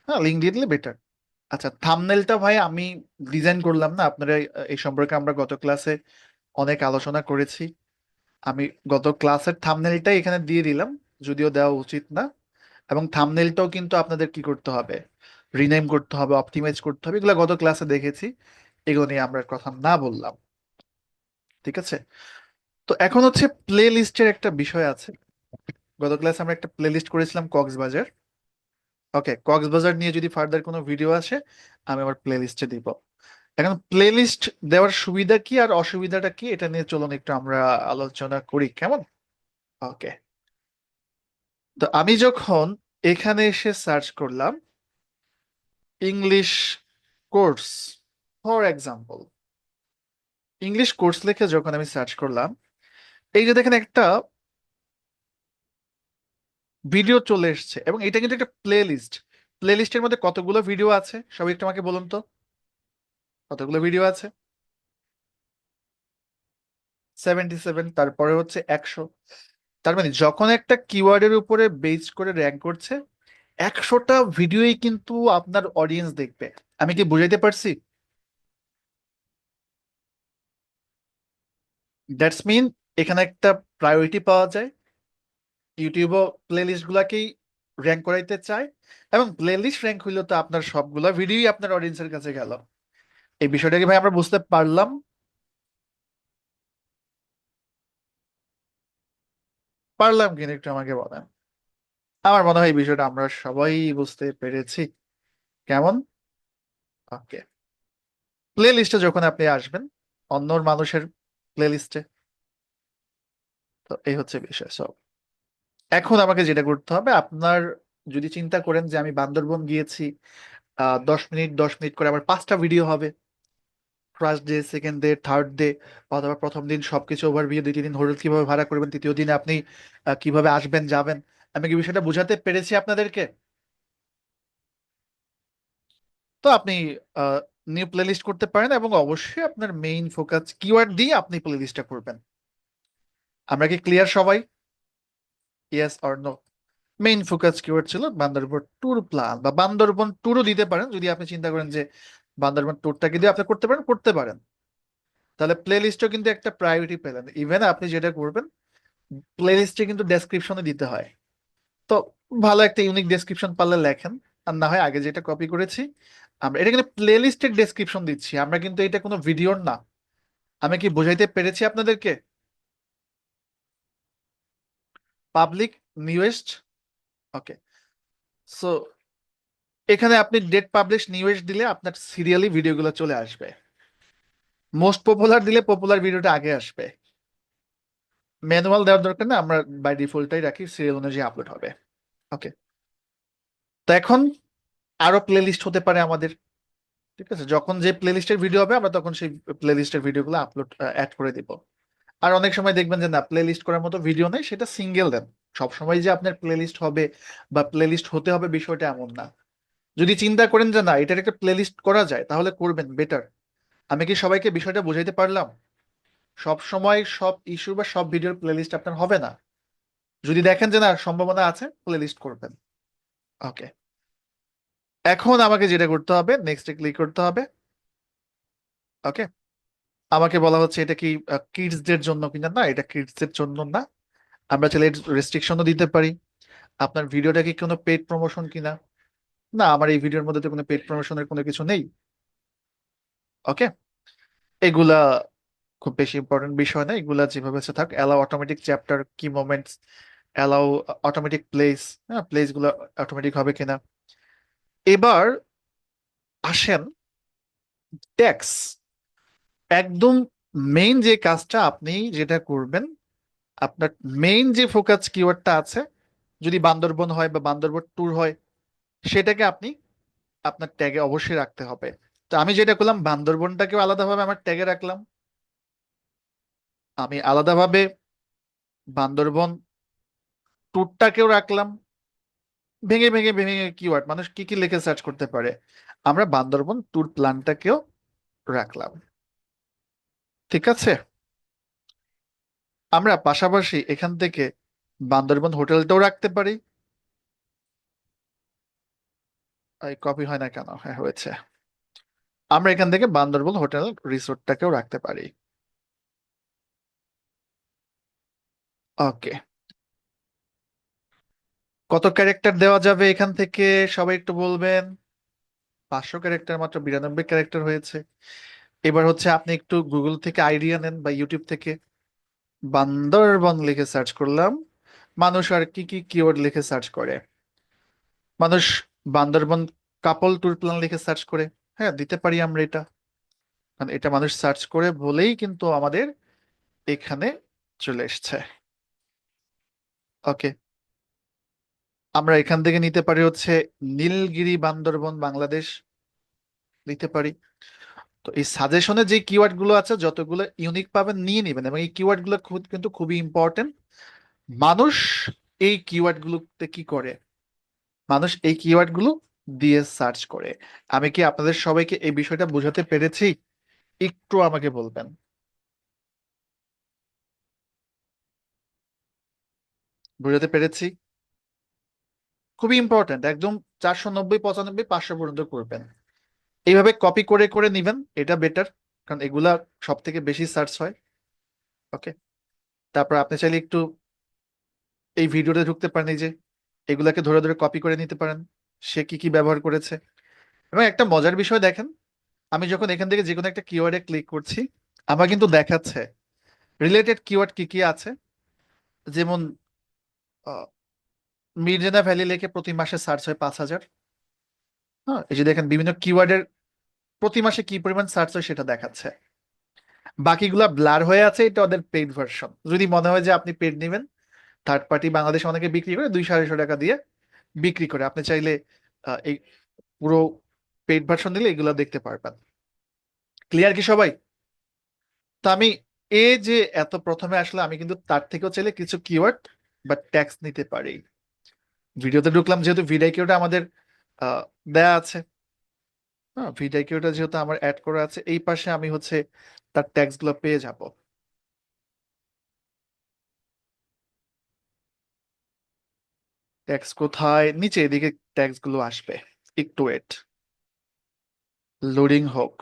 Speaker 1: হ্যাঁ, লিঙ্ক দিয়ে দিলে বেটার। আচ্ছা, থাম্বনেলটা ভাই আমি ডিজাইন করলাম না, আপনারা এই সম্পর্কে আমরা গত ক্লাসে অনেক আলোচনা করেছি। আমি গত ক্লাসের থাম্বনেলটাই এখানে দিয়ে দিলাম, যদিও দেওয়া উচিত না। এবং থাম্বনেলটাও কিন্তু আপনাদের কি করতে হবে, রিনেম করতে হবে, অপটিমাইজ করতে হবে, এগুলো গত ক্লাসে দেখেছি, এগুলো নিয়ে আমরা আর কথা না বললাম। ঠিক আছে, তো এখন হচ্ছে প্লে লিস্টের একটা বিষয় আছে। গত ক্লাসে আমরা একটা প্লে লিস্ট করেছিলাম কক্সবাজার। ওকে, কক্সবাজার নিয়ে যদি ফার্দার কোনো ভিডিও আসে, আমি আমার প্লে লিস্টে দিব। এখন প্লে লিস্ট দেওয়ার সুবিধা কি আর অসুবিধাটা কি, এটা নিয়ে চলুন একটু আমরা আলোচনা করি, কেমন? ওকে, তো আমি যখন এখানে এসে সার্চ করলাম English course, for example, English course লিখে যখন আমি সার্চ করলাম, এই যে দেখেন একটা ভিডিও চলে এসেছে, এবং এটা কিন্তু একটা প্লে লিস্ট। প্লে লিস্টের মধ্যে কতগুলো ভিডিও আছে সবাই একটু আমাকে বলুন তো, কতগুলো ভিডিও আছে? 77, তারপরে হচ্ছে 100। তার মানে যখন একটা কিওয়ার্ডের উপরে বেস করে র্যাঙ্ক করছে, 100টা ভিডিওই কিন্তু আপনার অডিয়েন্স দেখবে। আমি কি বুঝাইতে পারছি? দ্যাটস মিন এখানে একটা প্রায়োরিটি পাওয়া যায়। ইউটিউবও প্লে লিস্ট গুলাকেই র্যাঙ্ক করাইতে চায়, এবং প্লে লিস্ট র্যাঙ্ক হইলে তো আপনার সবগুলা ভিডিওই আপনার অডিয়েন্সের কাছে গেল। এই বিষয়টা কি ভাই আমরা বুঝতে পারলাম? পারলাম কিনা একটু আমাকে বলেন। আমার মনে হয় এই বিষয়টা আমরা সবাই বুঝতে পেরেছি, কেমন? ওকে, প্লে লিস্টে যখন আপনি আসবেন অন্য মানুষের প্লে লিস্টে, তো এই হচ্ছে বিষয় সব। এখন আমাকে যেটা করতে হবে, আপনার যদি চিন্তা করেন যে আমি বান্দরবন গিয়েছি, 10 মিনিট 10 মিনিট করে আমার 5টা ভিডিও হবে, first day, second day, third day, অথবা প্রথম দিন সবকিছু ওভারভিউ, 2-3 দিন হোটেল কিভাবে ভাড়া করবেন, তৃতীয় দিনে আপনি কিভাবে আসবেন যাবেন, আমি কি বিষয়টা বুঝাতে পেরেছি আপনাদেরকে? তো আপনি নিউ প্লে লিস্ট করতে পারেন, এবং অবশ্যই আপনার মেইন ফোকাস কিওয়ার্ড দিয়ে আপনি প্লে লিস্টটা করবেন। আমরা কি ক্লিয়ার সবাই? Yes or no? Main focus keyword ছিল বান্দরবন ট্যুর প্ল্যান, বা বান্দরবন ট্যুরও দিতে পারেন যদি আপনি চিন্তা করেন যে বান্দরবন ট্যুরটাকে দিয়ে আপনি করতে পারেন, করতে পারেন। তাহলে প্লে লিস্টও কিন্তু একটা প্রায়োরিটি পেলেন। ইভেন আপনি যেটা করবেন, প্লে লিস্টে কিন্তু ডেসক্রিপশনে দিতে হয়। তো ভালো একটা ইউনিক ডেসক্রিপশন পারলে লেখেন। আর না হয় আগে যেটা কপি করেছি, আমরা এটা কিন্তু প্লে লিস্টের ডেসক্রিপশন দিচ্ছি, আমরা কিন্তু এটা কোনো ভিডিওর না। আমি কি বোঝাইতে পেরেছি আপনাদেরকে? Public, newest. ওকে, সো এখানে আপনি ডেট পাবলিশ নিউজ দিলে আপনার সিরিয়ালি ভিডিওগুলো চলে আসবে। মোস্ট পপুলার দিলে পপুলার ভিডিওটা আগে আসবে। ম্যানুয়াল দেওয়ার দরকার না, আমরা বাই ডিফল্টটাই রাখি, সিরিয়াল অনুযায়ী আপলোড হবে। ওকে। তো এখন আরো প্লে লিস্ট হতে পারে আমাদের। ঠিক আছে, যখন যে প্লে লিস্টের ভিডিও হবে আমরা তখন সেই প্লে লিস্টের ভিডিওগুলো আপলোড অ্যাড করে দিব। আর অনেক সময় দেখবেন যে না, প্লে লিস্ট করার মতো ভিডিও নেই, সেটা সিঙ্গেল দেন। সবসময় যে আপনার প্লে লিস্ট হবে বা প্লে লিস্ট হতে হবে বিষয়টা এমন না। যদি চিন্তা করেন যে না, এটার একটা প্লে লিস্ট করা যায়, তাহলে করবেন, বেটার। আমি কি সবাইকে বিষয়টা বুঝাইতে পারলাম? সব সময় সব ইস্যু বা সব ভিডিওর প্লে লিস্ট আপনার হবে না। যদি দেখেন যে না সম্ভাবনা আছে, প্লে লিস্ট করবেন। ওকে। এখন আমাকে যেটা করতে হবে, নেক্সটে ক্লিক করতে হবে। ওকে। আমাকে বলা হচ্ছে এটা কি কিডসদের জন্য কিনা, না এটা কিডসদের জন্য না। আমরা চাইলে রেস্ট্রিকশনও দিতে পারি। আপনার ভিডিওটা কি কোনো পেড প্রমোশন কিনা, না আমার এই ভিডিওর মধ্যে তো কোনো পেড প্রমোশনের কোনো কিছু নেই। ওকে। এগুলা খুব বেশি ইম্পর্টেন্ট বিষয় না, এগুলা যেভাবে আছে থাক। অ্যালাউ অটোমেটিক চ্যাপ্টার কি মোমেন্টস, অ্যালাউ অটোমেটিক প্লেস, হ্যাঁ প্লেস গুলো অটোমেটিক হবে কিনা। এবার আসেন ট্যাক্স। একদম মেইন যে কাজটা আপনি যেটা করবেন, আপনার মেইন যে ফোকাস কিওয়ার্ডটা আছে, যদি বান্দরবন হয় বা বান্দরবন ট্যুর হয়, সেটাকে আপনি আপনার ট্যাগে অবশ্যই রাখতে হবে। তো আমি যেটা করলাম, বান্দরবনটাকেও আলাদাভাবে আমার ট্যাগে রাখলাম। আমি আলাদাভাবে বান্দরবন ট্যুরটাকেও রাখলাম। ভেঙে ভেঙে ভেঙে কিওয়ার্ড মানুষ কি কি লিখে সার্চ করতে পারে, আমরা বান্দরবন ট্যুর প্ল্যানটাকেও রাখলাম। ঠিক আছে। আমরা পাশাপাশি এখান থেকে বান্দরবন হোটেলটাও রাখতে পারি। এই কপি হয় না কেন? হ্যাঁ হয়েছে। আমরা এখান থেকে বান্দরবন হোটেল রিসোর্টটাকেও রাখতে পারি। ওকে। কত ক্যারেক্টার দেওয়া যাবে এখান থেকে, সবাই একটু বলবেন। 500 ক্যারেক্টার, মাত্র 92 ক্যারেক্টার হয়েছে। এবার হচ্ছে আপনি একটু গুগল থেকে আইডিয়া নেন বা ইউটিউব থেকে। বান্দরবন লিখে সার্চ করলাম। মানুষ আর কি কি কিওয়ার্ড লিখে সার্চ করে? মানুষ বান্দরবন কাপল ট্যুর প্ল্যান লিখে সার্চ করে। হ্যাঁ দিতে পারি আমরা এটা, কারণ এটা মানুষ সার্চ করে বলেই কিন্তু আমাদের এখানে চলে এসছে। ওকে। আমরা এখান থেকে নিতে পারি হচ্ছে নীলগিরি বান্দরবন বাংলাদেশ, নিতে পারি। তো এই সাজেশনে যে কিওয়ার্ড গুলো আছে যতগুলো ইউনিক পাবেন নিয়ে নেবেন, এবং এই কিওয়ার্ড গুলো কিন্তু খুবই ইম্পর্টেন্ট। মানুষ এই কিওয়ার্ড গুলোতে কি করে, মানুষ এই কিওয়ার্ড গুলো দিয়ে সার্চ করে। আমি কি আপনাদের সবাইকে এই বিষয়টা বোঝাতে পেরেছি? একটু আমাকে বলবেন। বোঝাতে পেরেছি? খুবই ইম্পর্টেন্ট একদম। 490, 95, 500 পর্যন্ত করবেন। এইভাবে কপি করে করে নিবেন, এটা বেটার, কারণ এগুলা সব থেকে বেশি সার্চ হয়। ওকে। তারপর আপনি চাইলে একটু এই ভিডিওতে ঢুকতে পারেন, এই যে এগুলাকে ধরে ধরে কপি করে নিতে পারেন, সে কি কি ব্যবহার করেছে। এবং একটা মজার বিষয় দেখেন, আমি যখন এখান থেকে যে কোনো একটা কিওয়ার্ডে ক্লিক করছি, আমার কিন্তু দেখাচ্ছে রিলেটেড কিওয়ার্ড কি কি আছে। যেমন আহ, মির্জেনা ভ্যালি লেখে প্রতি মাসে সার্চ হয় 5,000। হ্যাঁ এই যে দেখেন বিভিন্ন কিওয়ার্ডের প্রতি মাসে কি পরিমাণ সার্চ হয় সেটা দেখাচ্ছে। বাকিগুলা ব্লার হয়ে আছে, এটা ওদের পেইড ভার্সন। যদি মনে হয় যে আপনি পেড নেবেন, থার্ড পার্টি বাংলাদেশে অনেকে বিক্রি করে 200-250 টাকা দিয়ে বিক্রি করে, আপনি চাইলে এই পুরো পেইড ভার্সন দিলে এগুলো দেখতে পারবেন। ক্লিয়ার কি সবাই? তো আমি এই যে এত প্রথমে আসলে আমি কিন্তু তার থেকেও চাইলে কিছু কিওয়ার্ড বা ট্যাক্স নিতে পারি। ভিডিওতে ঢুকলাম, যেহেতু ভিডিওটা আমাদের আহ, দেয়া আছে। হ্যাঁ ভিডিওটা যেহেতু আমার অ্যাড করা আছে, এই পাশে আমি হচ্ছে তার ট্যাক্স গুলো পেয়ে যাব। ট্যাক্স কোথায়? নিচে এদিকে ট্যাক্স গুলো আসবে। একটু ওয়েট, লোডিং হোক।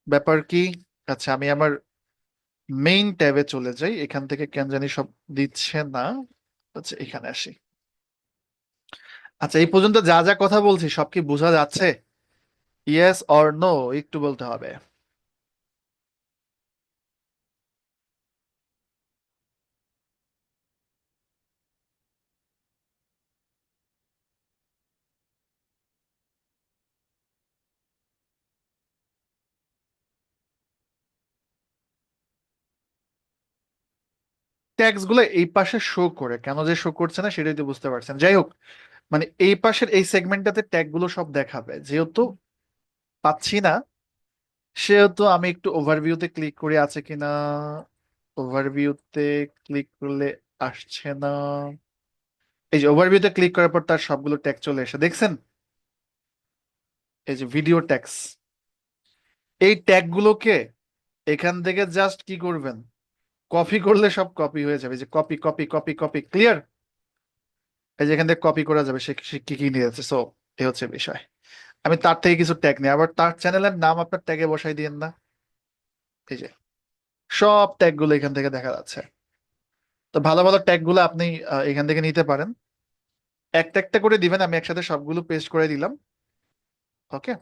Speaker 1: ব্যাপার কি? আচ্ছা আমি আমার মেইন ট্যাবে চলে যাই, এখান থেকে কেন জানি সব দিচ্ছে না। আচ্ছা এখানে আসি। আচ্ছা এই পর্যন্ত যা যা কথা বলছি সব কি বোঝা যাচ্ছে? ইয়েস অর নো একটু বলতে হবে। ট্যাক্স গুলো এই পাশে শো করে, কেন যে শো করছে না সেটাই তো বুঝতে পারছেন। যাই হোক, মানে এই পাশের এই সেগমেন্টটাতে ট্যাগ গুলো সব দেখাবে, যেহেতু পাচ্ছি না সেহেতু আমি একটু ওভারভিউতে ক্লিক করে আছে কিনা। ওভারভিউতে ক্লিক করলে আসছে না। এই যে ওভারভিউতে ক্লিক করার পর তার সবগুলো ট্যাগ চলে এসে দেখছেন, এই যে ভিডিও ট্যাক্স। এই ট্যাগ গুলোকে এখান থেকে জাস্ট কি করবেন, কপি করলে সব কপি হয়ে যাবে, যে copy copy copy copy, clear. এই যে এখান থেকে কপি করা যাবে সে সে কি কি নিয়েছে। সো এই হচ্ছে বিষয়। আমি তার থেকে কিছু ট্যাগ নিই, আবার তার চ্যানেলের নাম আপনার ট্যাগে বসাই দিয়েন না। এই যে সব ট্যাগ গুলো এখান থেকে দেখা যাচ্ছে। তো ভালো ভালো ট্যাগ গুলো আপনি এখান থেকে নিতে পারেন। একটা একটা করে দিবেন, আমি একসাথে সবগুলো পেস্ট করে দিলাম। ওকে।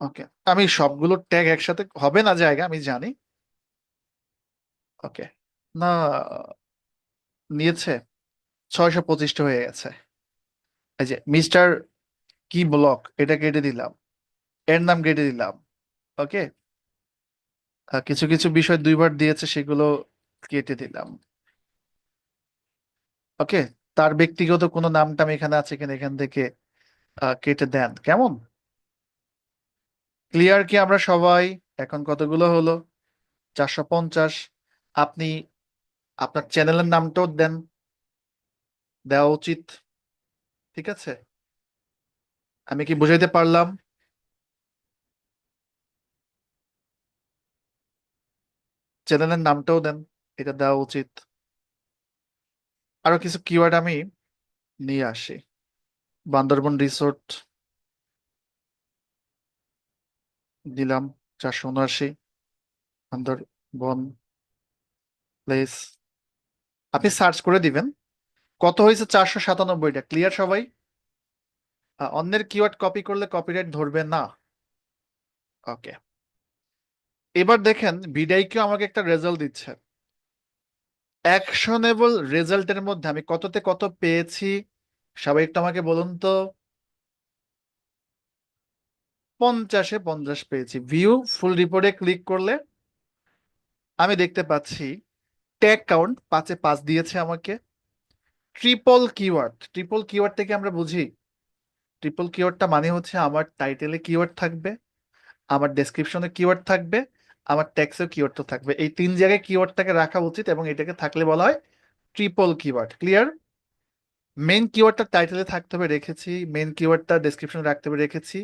Speaker 1: ওকে, আমি সবগুলো ট্যাগ একসাথে হবে না জায়গা আমি জানি। ওকে। না, নিয়েছে 625টা হয়ে গেছে। এই যে মিস্টার কি ব্লক, এটা কেটে দিলাম, এর নাম কেটে দিলাম। ওকে। কিছু কিছু বিষয় দুইবার দিয়েছে, সেগুলো কেটে দিলাম। ওকে। তার ব্যক্তিগত কোনো নাম টাম এখানে আছে কিনা এখান থেকে কেটে দেন, কেমন? ক্লিয়ার কি আমরা সবাই? এখন কতগুলো হলো? 450। আপনি আপনার চ্যানেলের নামটাও দেন, দেওয়া উচিত। ঠিক আছে, আমি কি বুঝাইতে পারলাম? চ্যানেলের নামটাও দেন, এটা দেওয়া উচিত। আরো কিছু কিওয়ার্ড আমি নিয়ে আসি। বান্দরবন রিসোর্ট দিলাম 479। বান্দরবন প্লেস, আপনি সার্চ করে দিবেন। কত হয়েছে? 497টা। ক্লিয়ার সবাই? অন্যের কিওয়ার্ড কপি করলে কপিরাইট ধরবে না। ওকে। এবার দেখেন ভিডিআইকিউ আমাকে একটা রেজাল্ট দিচ্ছে। অ্যাকশনেবল রেজাল্টের মধ্যে আমি কততে কত পেয়েছি, সবাই একটু আমাকে বলুন তো। 50-এ 50 পেয়েছি। ভিউ ফুল রিপোর্টে ক্লিক করলে আমি দেখতে পাচ্ছি ট্যাগ কাউন্ট 5-এ 5 দিয়েছে আমাকে। ট্রিপল কিওয়ার্ড, ট্রিপল কিওয়ার্ড থেকে আমরা বুঝি, ট্রিপল কিওয়ার্ডটা মানে হচ্ছে আমার টাইটেলে কিওয়ার্ড থাকবে, আমার ডেসক্রিপশনে কিওয়ার্ড থাকবে, আমার ট্যাক্সেও কিওয়ার্ড তো থাকবে। এই তিন জায়গায় কিওয়ার্ডটাকে রাখা উচিত এবং এটাকে থাকলে বলা হয় ট্রিপল কিওয়ার্ড। ক্লিয়ার? মেন কিওয়ার্ডটা টাইটেলে থাকতে হবে, রেখেছি। মেন কিওয়ার্ডটা ডেসক্রিপশনে রাখতে হবে, রেখেছি।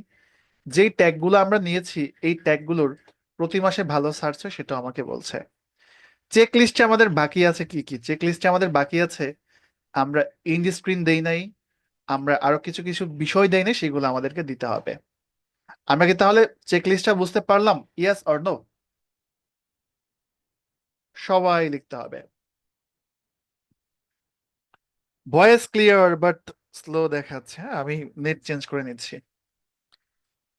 Speaker 1: যেই ট্যাগগুলো আমরা নিয়েছি এই ট্যাগগুলোর প্রতি মাসে ভালো সার্চ হয় সেটা আমাকে বলছে। চেক লিস্টে আমাদের বাকি আছে কি কি? চেক লিস্টে আমাদের বাকি আছে, আমরা ইন্ড স্ক্রিন দেই নাই, আমরা আরো কিছু কিছু বিষয় দেই নাই, সেগুলো আমাদেরকে দিতে হবে। আমরা কি তাহলে চেক লিস্টটা বুঝতে পারলাম? Yes or no? সবাই লিখতে হবে। ভয়েস ক্লিয়ার বাট স্লো দেখাচ্ছে। হ্যাঁ, আমি নেট চেঞ্জ করে নিচ্ছি।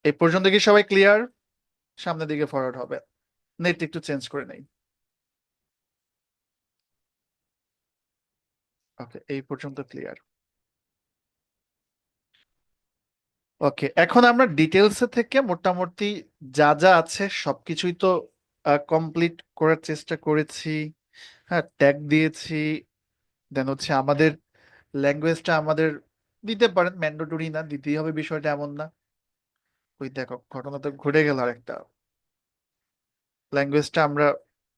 Speaker 1: এই পর্যন্ত কি সবাই ক্লিয়ার? সামনের দিকে ফরওয়ার্ড হবে। নেট একটু চেঞ্জ করে নেই। ওকে, এই পর্যন্ত ক্লিয়ার। ওকে, এখন আমরা ডিটেলস থেকে মোটামুটি যা যা আছে সবকিছুই তো কমপ্লিট করার চেষ্টা করেছি। হ্যাঁ, ট্যাগ দিয়েছি। দেন হচ্ছে আমাদের ল্যাঙ্গুয়েজটা আমাদের দিতে পারেন, ম্যান্ডেটরি না, দিতেই হবে বিষয়টা এমন না। ওই দেখো ঘটনা তো ঘুরে গেল আরেকটা। ল্যাঙ্গুয়েজটা আমরা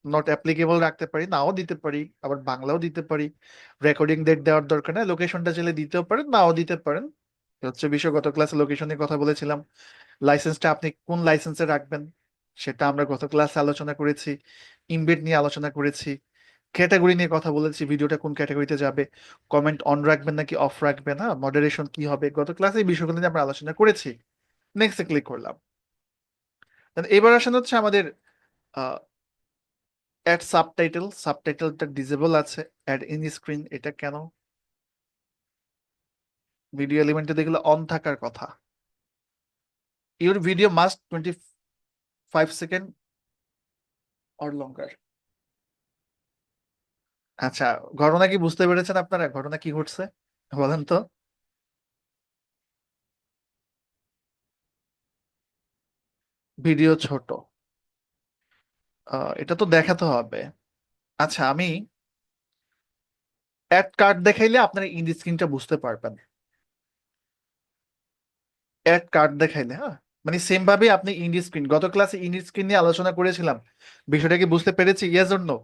Speaker 1: নট অ্যাপ্লিকেবল রাখতে পারি, নাও দিতে পারি, আবার বাংলাও দিতে পারি। রেকর্ডিং ডেট দেওয়ার দরকার নেই, লোকেশনটা চাইলে দিতেও পারেন, নাও দিতে পারেন। এ হচ্ছে বিষয়। গত ক্লাসে লোকেশনের কথা বলেছিলাম। লাইসেন্সটা আপনি কোন লাইসেন্সে রাখবেন সেটা আমরা গত ক্লাসে আলোচনা করেছি। ইমবেড নিয়ে আলোচনা করেছি। ক্যাটাগরি নিয়ে কথা বলেছি, ভিডিওটা কোন ক্যাটাগরিতে যাবে, কমেন্ট অন রাখবেন নাকি অফ রাখবেন, হ্যাঁ, মডারেশন কি হবে, গত ক্লাসে এই বিষয়গুলো নিয়ে আমরা আলোচনা করেছি। নেক্সটে ক্লিক করলাম। Then এবার আসেন হচ্ছে আমাদের অ্যাড সাবটাইটেল। সাবটাইটেলটা ডিসেবল আছে। অ্যাড ইন স্ক্রিন, এটা কেন? ভিডিও এলিমেন্টে দেখলে অন থাকার কথা। Your video must 25 second or longer. আচ্ছা, ঘটনা কি বুঝতে পেরেছেন আপনারা? ঘটনা কি ঘটছে বলেন তো। ভিডিও ছোট, এটা তো দেখাতে হবে। আচ্ছা, আমি অ্যাড কার্ড দেখাইলে আপনার ইন স্ক্রিনটা বুঝতে পারবেন। অ্যাড কার্ড দেখাইলে, হ্যাঁ, মানে সেম ভাবে আপনি ইন্ডি স্ক্রিন, গত ক্লাসে ইন্ডি স্ক্রিন নিয়ে আলোচনা করেছিলাম, বিষয়টা কি বুঝতে পেরেছি? Yes or no?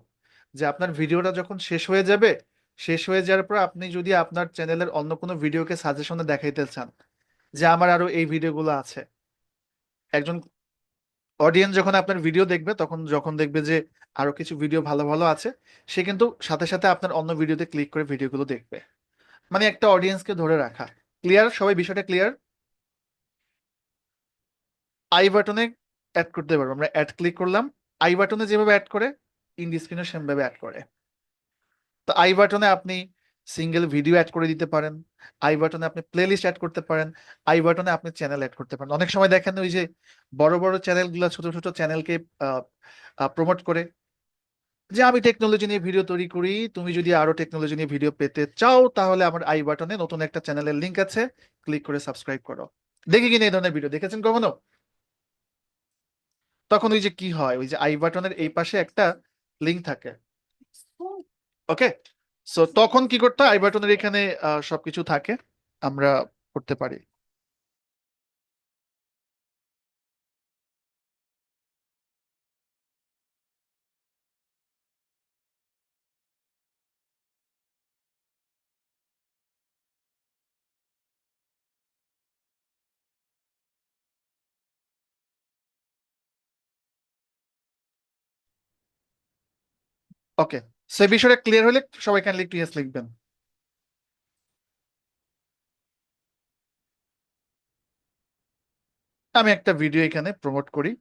Speaker 1: যে আপনার ভিডিওটা যখন শেষ হয়ে যাবে, শেষ হয়ে যাওয়ার পর আপনি যদি আপনার চ্যানেলের অন্য কোনো ভিডিওকে সাজেশনে দেখাইতে চান, যে আমার আরো এই ভিডিওগুলো আছে, একজন অডিয়েন্স যখন আপনার ভিডিও দেখবে, তখন যখন দেখবে যে আরো কিছু ভিডিও ভালো ভালো আছে, সে কিন্তু সাথে সাথে আপনার অন্য ভিডিওতে ক্লিক করে ভিডিওগুলো দেখবে। মানে একটা অডিয়েন্সকে ধরে রাখা। ক্লিয়ার সবাই? বিষয়টা ক্লিয়ার? আই বাটনে অ্যাড করতে পারবো, আমরা অ্যাড ক্লিক করলাম, আই বাটনে যেভাবে অ্যাড করে ইন্ডি স্ক্রিনে সেমভাবে অ্যাড করে। তো আই বাটনে আপনি সিঙ্গেল ভিডিও অ্যাড করে দিতে পারেন, আই বাটনে আপনি প্লেলিস্ট অ্যাড করতে পারেন, আই বাটনে আপনি চ্যানেল অ্যাড করতে পারেন। অনেক সময় দেখেন ওই যে বড় বড় চ্যানেলগুলো ছোট ছোট চ্যানেলকে প্রমোট করে, যে আমি টেকনোলজি নিয়ে ভিডিও তৈরি করি, তুমি যদি আরো টেকনোলজি নিয়ে ভিডিও পেতে চাও তাহলে আমার আই বাটনে নতুন একটা চ্যানেলের লিংক আছে, ক্লিক করে সাবস্ক্রাইব করো। দেখি কিনা এই ধরনের ভিডিও দেখেছেন কখনো? তখন ওই যে কি হয়, ওই যে আই বাটনের এই পাশে একটা লিংক থাকে। ওকে, সো তখন কি করতে হয়, আই বাটনের এখানে সবকিছু থাকে, আমরা করতে পারি। ওকে, সে বিষয়টা ক্লিয়ার হলে সবাই কাইন্ডলি একটু ইয়েস লিখবেন। আমি একটা ভিডিও এখানে প্রমোট করি,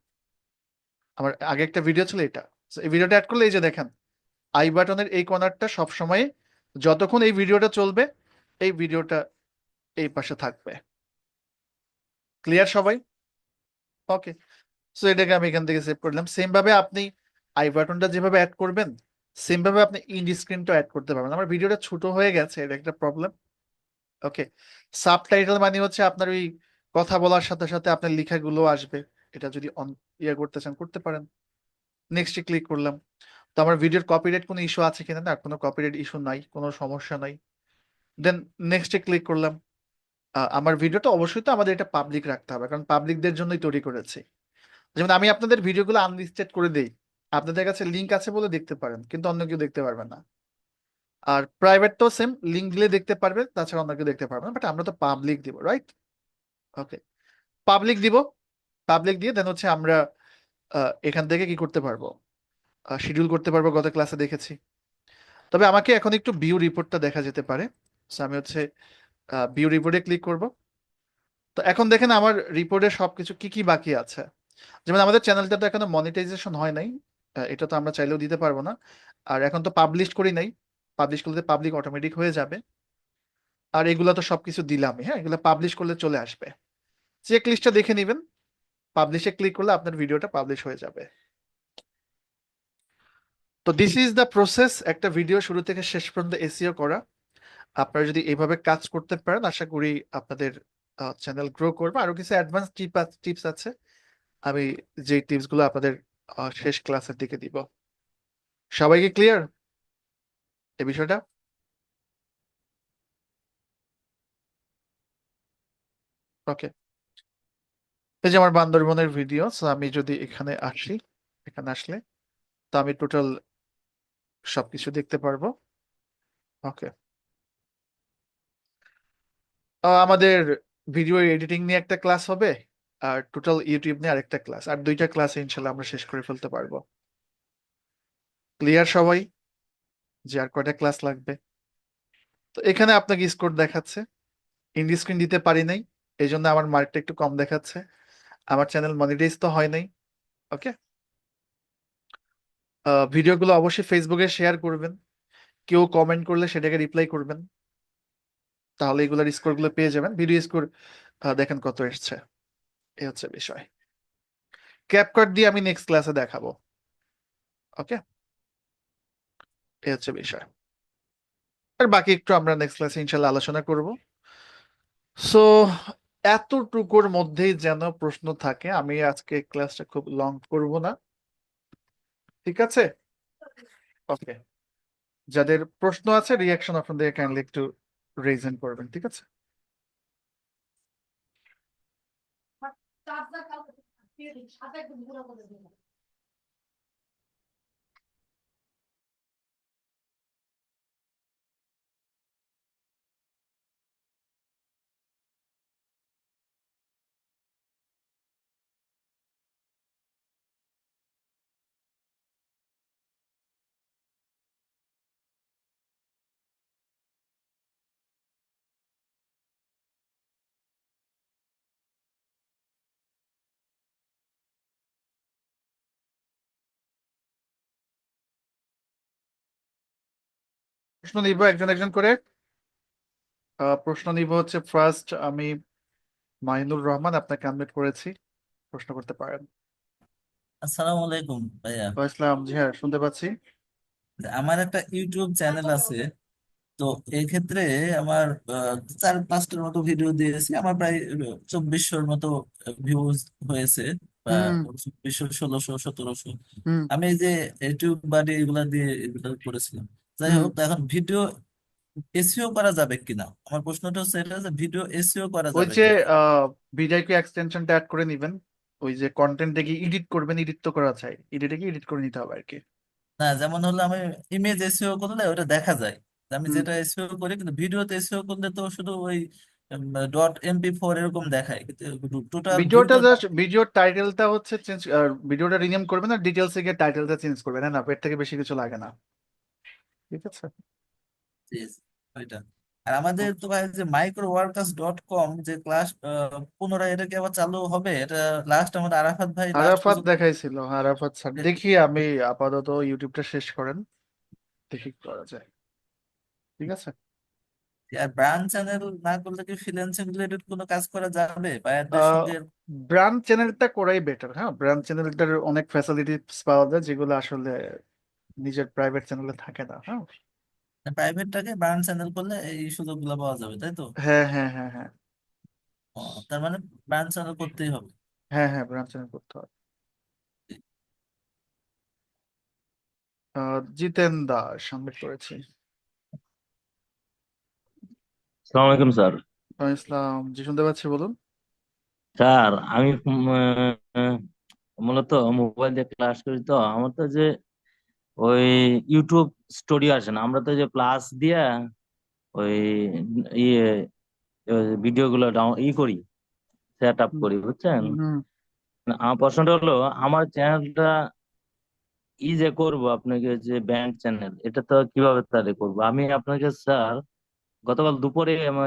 Speaker 1: আমার আগে একটা ভিডিও ছিল এটা। So, এই ভিডিওটা অ্যাড করলে এই যে দেখেন, আই বাটনের এই কর্নারটা সব সময়, যতক্ষণ এই ভিডিওটা চলবে, এই ভিডিওটা এই পাশে থাকবে। ক্লিয়ার সবাই? ওকে, সো এটাকে আমি এখান থেকে সেভ করলাম। সেম ভাবে আপনি আই বাটনটা যেভাবে অ্যাড করবেন, সেম ভাবে আপনি ইন্ড স্ক্রিনটা অ্যাড করতে পারবেন। আমার ভিডিওটা ছোট হয়ে গেছে, এটা একটা প্রবলেম। ওকে, সাবটাইটেল মানে হচ্ছে আপনার ওই কথা বলার সাথে সাথে আপনার লেখাগুলো আসবে, এটা যদি অন ইয়ে করতে চান করতে পারেন। নেক্সটে ক্লিক করলাম। তো আমার ভিডিওর কপিরাইট কোনো ইস্যু আছে কিনা, না কোনো কপিরাইট ইস্যু নাই, কোনো সমস্যা নাই। দেন নেক্সটে ক্লিক করলাম। আমার ভিডিওটা অবশ্যই তো আমাদের এটা পাবলিক রাখতে হবে, কারণ পাবলিকদের জন্যই তৈরি করেছি। যেমন আমি আপনাদের ভিডিওগুলো আনলিস্টেড করে দেই, আপনাদের কাছে লিংক আছে বলে দেখতে পারেন, কিন্তু অন্য কেউ দেখতে পারবে না। আর প্রাইভেট তো সেম, লিংক দিলে দেখতে পারবে, তাছাড়া অন্য কেউ দেখতে পারবে না, বাট আমরা তো পাবলিক দিব, রাইট? ওকে, পাবলিক দিব। পাবলিক দিয়ে দেন হচ্ছে আমরা এখান থেকে কি করতে পারবো, শিডিউল করতে পারবো, গত ক্লাসে দেখেছি। তবে আমাকে এখন একটু ভিউ রিপোর্টটা দেখা যেতে পারে। So, আমি হচ্ছে ভিউ রিপোর্টে ক্লিক করব। তো এখন দেখেন আমার রিপোর্টে সবকিছু কি কি বাকি আছে। যেমন আমাদের চ্যানেলটা তো এখনো মনিটাইজেশন হয় নাই, এটা তো আমরা চাইলেও দিতে পারবো না। আর এখন তো পাবলিশ করি নাই, পাবলিশ করলে পাবলিক অটোমেটিক হয়ে যাবে। আর এগুলো তো সবকিছু দিলামই, হ্যাঁ, এগুলো পাবলিশ করলে চলে আসবে। চেক লিস্টটা দেখে নেবেন, পাবলিশে ক্লিক করলে আপনার ভিডিওটা পাবলিশ হয়ে যাবে। তো দিস ইজ দ্য প্রসেস, একটা ভিডিও শুরু থেকে শেষ পর্যন্ত এসইও করা। আপনারা যদি এইভাবে কাজ করতে পারেন, আশা করি আপনাদের চ্যানেল গ্রো করবে। আরো কিছু অ্যাডভান্স টিপস আছে, আমি যে টিপস গুলো আপনাদের শেষ ক্লাসের দিকে দিব। সবাইকে ক্লিয়ার এই বিষয়টা? ওকে, এই যে আমার বান্দরবনের ভিডিও, সো আমি যদি এখানে আসি, এখানে আসলে তো আমি টোটাল সবকিছু দেখতে পারবো। ওকে, আমাদের ভিডিও এডিটিং নিয়ে একটা ক্লাস হবে, আর টোটাল ইউটিউব নিয়ে আরেকটা ক্লাস, আর দুইটা ক্লাসে ইনশাল্লাহ আমরা শেষ করে ফেলতে পারবো। ক্লিয়ার সবাই, যে আর কয়টা ক্লাস লাগবে? তো এখানে আপনাকে স্কোর দেখাচ্ছে, ইন্ডি স্ক্রিন দিতে পারি নাই, এই জন্য আমার মার্কটা একটু কম দেখাচ্ছে। আমার চ্যানেল মনিটাইজ তো হয় নাই। ওকে, ভিডিওগুলো অবশ্যই ফেসবুকে শেয়ার করবেন, কেউ কমেন্ট করলে সেটাকে রিপ্লাই করবেন, তাহলে এগুলোর স্কোর গুলো পেয়ে যাবেন। ভিডিও স্কোর দেখেন কত এসছে, এই হচ্ছে বিষয়। ক্যাপকাট দিয়ে আমি নেক্সট ক্লাসে দেখাবো। ওকে, এই হচ্ছে বিষয়। আর বাকি একটু আমরা নেক্সট ক্লাসে ইনশাল্লাহ আলোচনা করব। সো এতটুকুর মধ্যেই যেন প্রশ্ন থাকে। আমি আজকে ক্লাসটা খুব লং করব না, ঠিক আছে? ওকে, যাদের প্রশ্ন আছে রিয়াকশন আপনাদের কাইন্ডলি একটু রেজেন্ট করবেন, ঠিক আছে? প্রশ্ন নিব একজন একজন করে। প্রশ্ন নিব হচ্ছে ফার্স্ট আমি মাইনুর রহমান, আপনাকে আনমিউট করেছি, প্রশ্ন করতে পারেন।
Speaker 2: আসসালামু আলাইকুম ভাইয়া।
Speaker 1: ইসলাম, জি হ্যাঁ শুনতে পাচ্ছি।
Speaker 2: আমার একটা ইউটিউব চ্যানেল আছে। তো এই ক্ষেত্রে আমার 4-5টার মতো ভিডিও দিয়েছি। আমার প্রায় 2400-র মতো ভিউজ হয়েছে, বা
Speaker 1: হুম
Speaker 2: 2400, 1600, 1700।
Speaker 1: হুম
Speaker 2: আমি এই যে ইউটিউব বাড়ি এগুলা দিয়ে এগুলো করেছিলাম। যাই
Speaker 1: হুম।
Speaker 2: হোক, তো এখন ভিডিও এসইও করা যাবে কিনা, আমার প্রশ্নটা হচ্ছে এটা যে ভিডিও এসইও করা
Speaker 1: ওই
Speaker 2: যাবে
Speaker 1: যে
Speaker 2: কিনা।
Speaker 1: ভিডিওকে এক্সটেনশনটা অ্যাড করে নিবেন। ওই যে কন্টেন্টে গিয়ে এডিট করবেন, এডিট তো করা চাই, এডিটে গিয়ে এডিট করে নিতে হবে আর কি।
Speaker 2: না, যেমন হলো আমি ইমেজ এসইও করলে ওটা দেখা যায় যে আমি
Speaker 1: হুম।
Speaker 2: যেটা এসইও করি, কিন্তু ভিডিওতে এসইও করলে তো শুধু ওই .mp4 এরকম দেখায়, কিন্তু টোটাল
Speaker 1: ভিডিওটা
Speaker 2: ভিডিওটা।
Speaker 1: জাস্ট ভিডিওর টাইটেলটা হচ্ছে চেঞ্জ, ভিডিওটা রিনেম করবেন আর ডিটেলসে গিয়ে টাইটেলটা চেঞ্জ করবেন, হ্যাঁ না এর থেকে বেশি কিছু লাগে না, ঠিক আছে?
Speaker 2: ওইটা। আর আমাদের তো ভাই যে microworkers.com যে ক্লাস পুনরায় এটা কি আবার চালু হবে? এটা লাস্ট আমাদের আরাফাত ভাই লাস্ট
Speaker 1: আরাফাত
Speaker 2: কিছু।
Speaker 1: দেখাইছিল, আরাফাত স্যার, দেখি আমি আপাতত ইউটিউবটা শেষ করেন, দেখি কি করা যায়, ঠিক আছে?
Speaker 2: আর ব্রাঞ্চ চ্যানেল না করলে কি ফ্রিল্যান্সিং রিলেটেড কোনো কাজ করা যাবে বায়ারদের সঙ্গে?
Speaker 1: ব্র্যান্ড চ্যানেলটা করাই বেটার, হ্যাঁ ব্র্যান্ড চ্যানেলটার অনেক ফ্যাসিলিটিস পাওয়া যায় যেগুলো আসলে নিজের প্রাইভেট চ্যানেলে থাকে না, হ্যাঁ।
Speaker 2: প্রাইভেটটাকে ব্রাঞ্চ চ্যানেল করলে এই সুযোগগুলো পাওয়া যাবে, তাই তো?
Speaker 1: হ্যাঁ হ্যাঁ হ্যাঁ হ্যাঁ
Speaker 2: ও, তার মানে ব্রাঞ্চ চ্যানেল করতেই হবে।
Speaker 1: হ্যাঁ হ্যাঁ ব্র্যান্ড চ্যানেল করতে হবে। জিতেন দাস সাবমিট করেছি।
Speaker 3: সালাম আলাইকুম স্যার।
Speaker 1: ইসলাম, জি শুনতে পাচ্ছি, বলুন।
Speaker 3: স্যার আমি মূলত মোবাইল দিয়ে ক্লাস করি, তো আমার তো যে ওই ইউটিউব স্টোরি আসে না, আমরা তো যে প্লাস দিয়া ওই ইয়ে ভিডিও গুলো করি, সেট আপ
Speaker 1: হুম
Speaker 3: করি, বুঝছেন?
Speaker 1: হুম।
Speaker 3: আমার প্রশ্নটা হলো, আমার চ্যানেলটা যে করব আপনাকে যে ব্যাংক চ্যানেল, এটা তো কিভাবে তাহলে করবো আমি আপনাকে স্যার? গতকাল দুপুরে আমি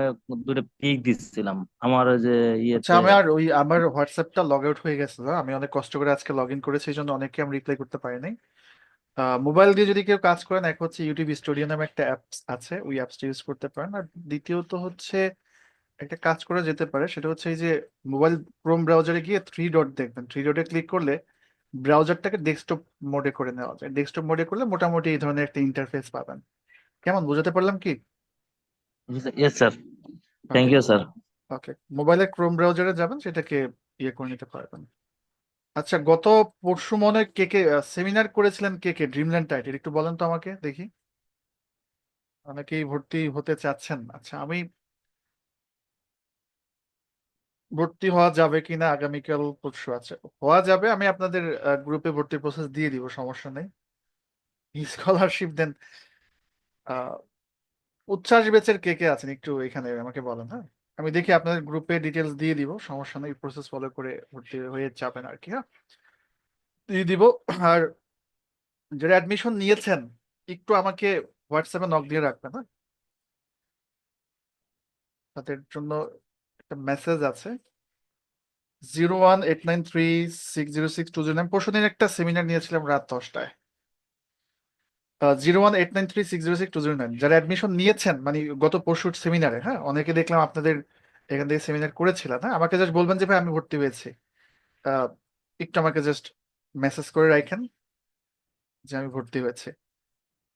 Speaker 3: দুটো পিক দিচ্ছিলাম আমার ওই যে
Speaker 1: আচ্ছা,
Speaker 3: ইয়েতে।
Speaker 1: আমার হোয়াটসঅ্যাপটা লগ আউট হয়ে গেছে, আমি অনেক কষ্ট করে আজকে লগ ইন করেছি, এই জন্য অনেককে আমি রিপ্লাই করতে পারি নাই। মোবাইল দিয়ে যদি কেউ কাজ করেন, এক হচ্ছে ইউটিউব স্টুডিও নামে একটা অ্যাপস আছে, ওই অ্যাপসটা ইউজ করতে পারেন। আর দ্বিতীয়ত হচ্ছে একটা কাজ করা যেতে পারে, সেটা হচ্ছে এই যে মোবাইল ক্রোম ব্রাউজারে গিয়ে থ্রি ডট দেখবেন, থ্রি ডটে ক্লিক করলে ব্রাউজারটাকে ডেস্কটপ মোডে করে নেওয়া যায়। ডেস্কটপ মোডে করলে মোটামুটি এই ধরনের একটা ইন্টারফেস পাবেন। কেমন, বুঝাতে পারলাম কি?
Speaker 3: Yes sir, thank
Speaker 1: okay.
Speaker 3: You sir.
Speaker 1: Okay, মোবাইলে ক্রোম ব্রাউজারে যাবেন, সেটাকে ইয়ে করে নিতে পারবেন। আচ্ছা, গত পরশু মনে হয় কে কে সেমিনার করেছিলেন, কে কে ড্রিমল্যান্ড টাইটেল একটু বলেন তো আমাকে দেখি। অনেকেই ভর্তি হতে চাচ্ছেন। আচ্ছা, আমি ভর্তি হওয়া যাবে কিনা আগামীকাল পরশু, আছে হওয়া যাবে, আমি আপনাদের গ্রুপে ভর্তির প্রসেস দিয়ে দিব, সমস্যা নেই। স্কলারশিপ দেন। আহ উচ্ছ্বাস ব্যাচের কে কে আছেন একটু এখানে আমাকে বলেন, হ্যাঁ। আমি দেখি আপনাদের গ্রুপে ডিটেলস দিয়ে দিব, সমস্যা নেই, প্রসেস ফলো করে ভর্তি হয়ে যাবেন আর কি, হ্যাঁ দিয়ে দিব। আর যারা অ্যাডমিশন নিয়েছেন একটু আমাকে হোয়াটসঅ্যাপে নক দিয়ে রাখবেন, হ্যাঁ। তাদের জন্য একটা মেসেজ আছে, 01893606209। পরশুদিন একটা সেমিনার নিয়েছিলাম রাত 10টায়। 01893606209, যারা অ্যাডমিশন নিয়েছেন মানে গত পরশুর সেমিনারে, হ্যাঁ অনেকে দেখলাম আপনাদের এখান থেকে সেমিনার করেছিলেন, হ্যাঁ আমাকে জাস্ট বলবেন যে ভাই আমি ভর্তি হয়েছি। আহ, একটু আমাকে জাস্ট মেসেজ করে রাখেন যে আমি ভর্তি হয়েছি,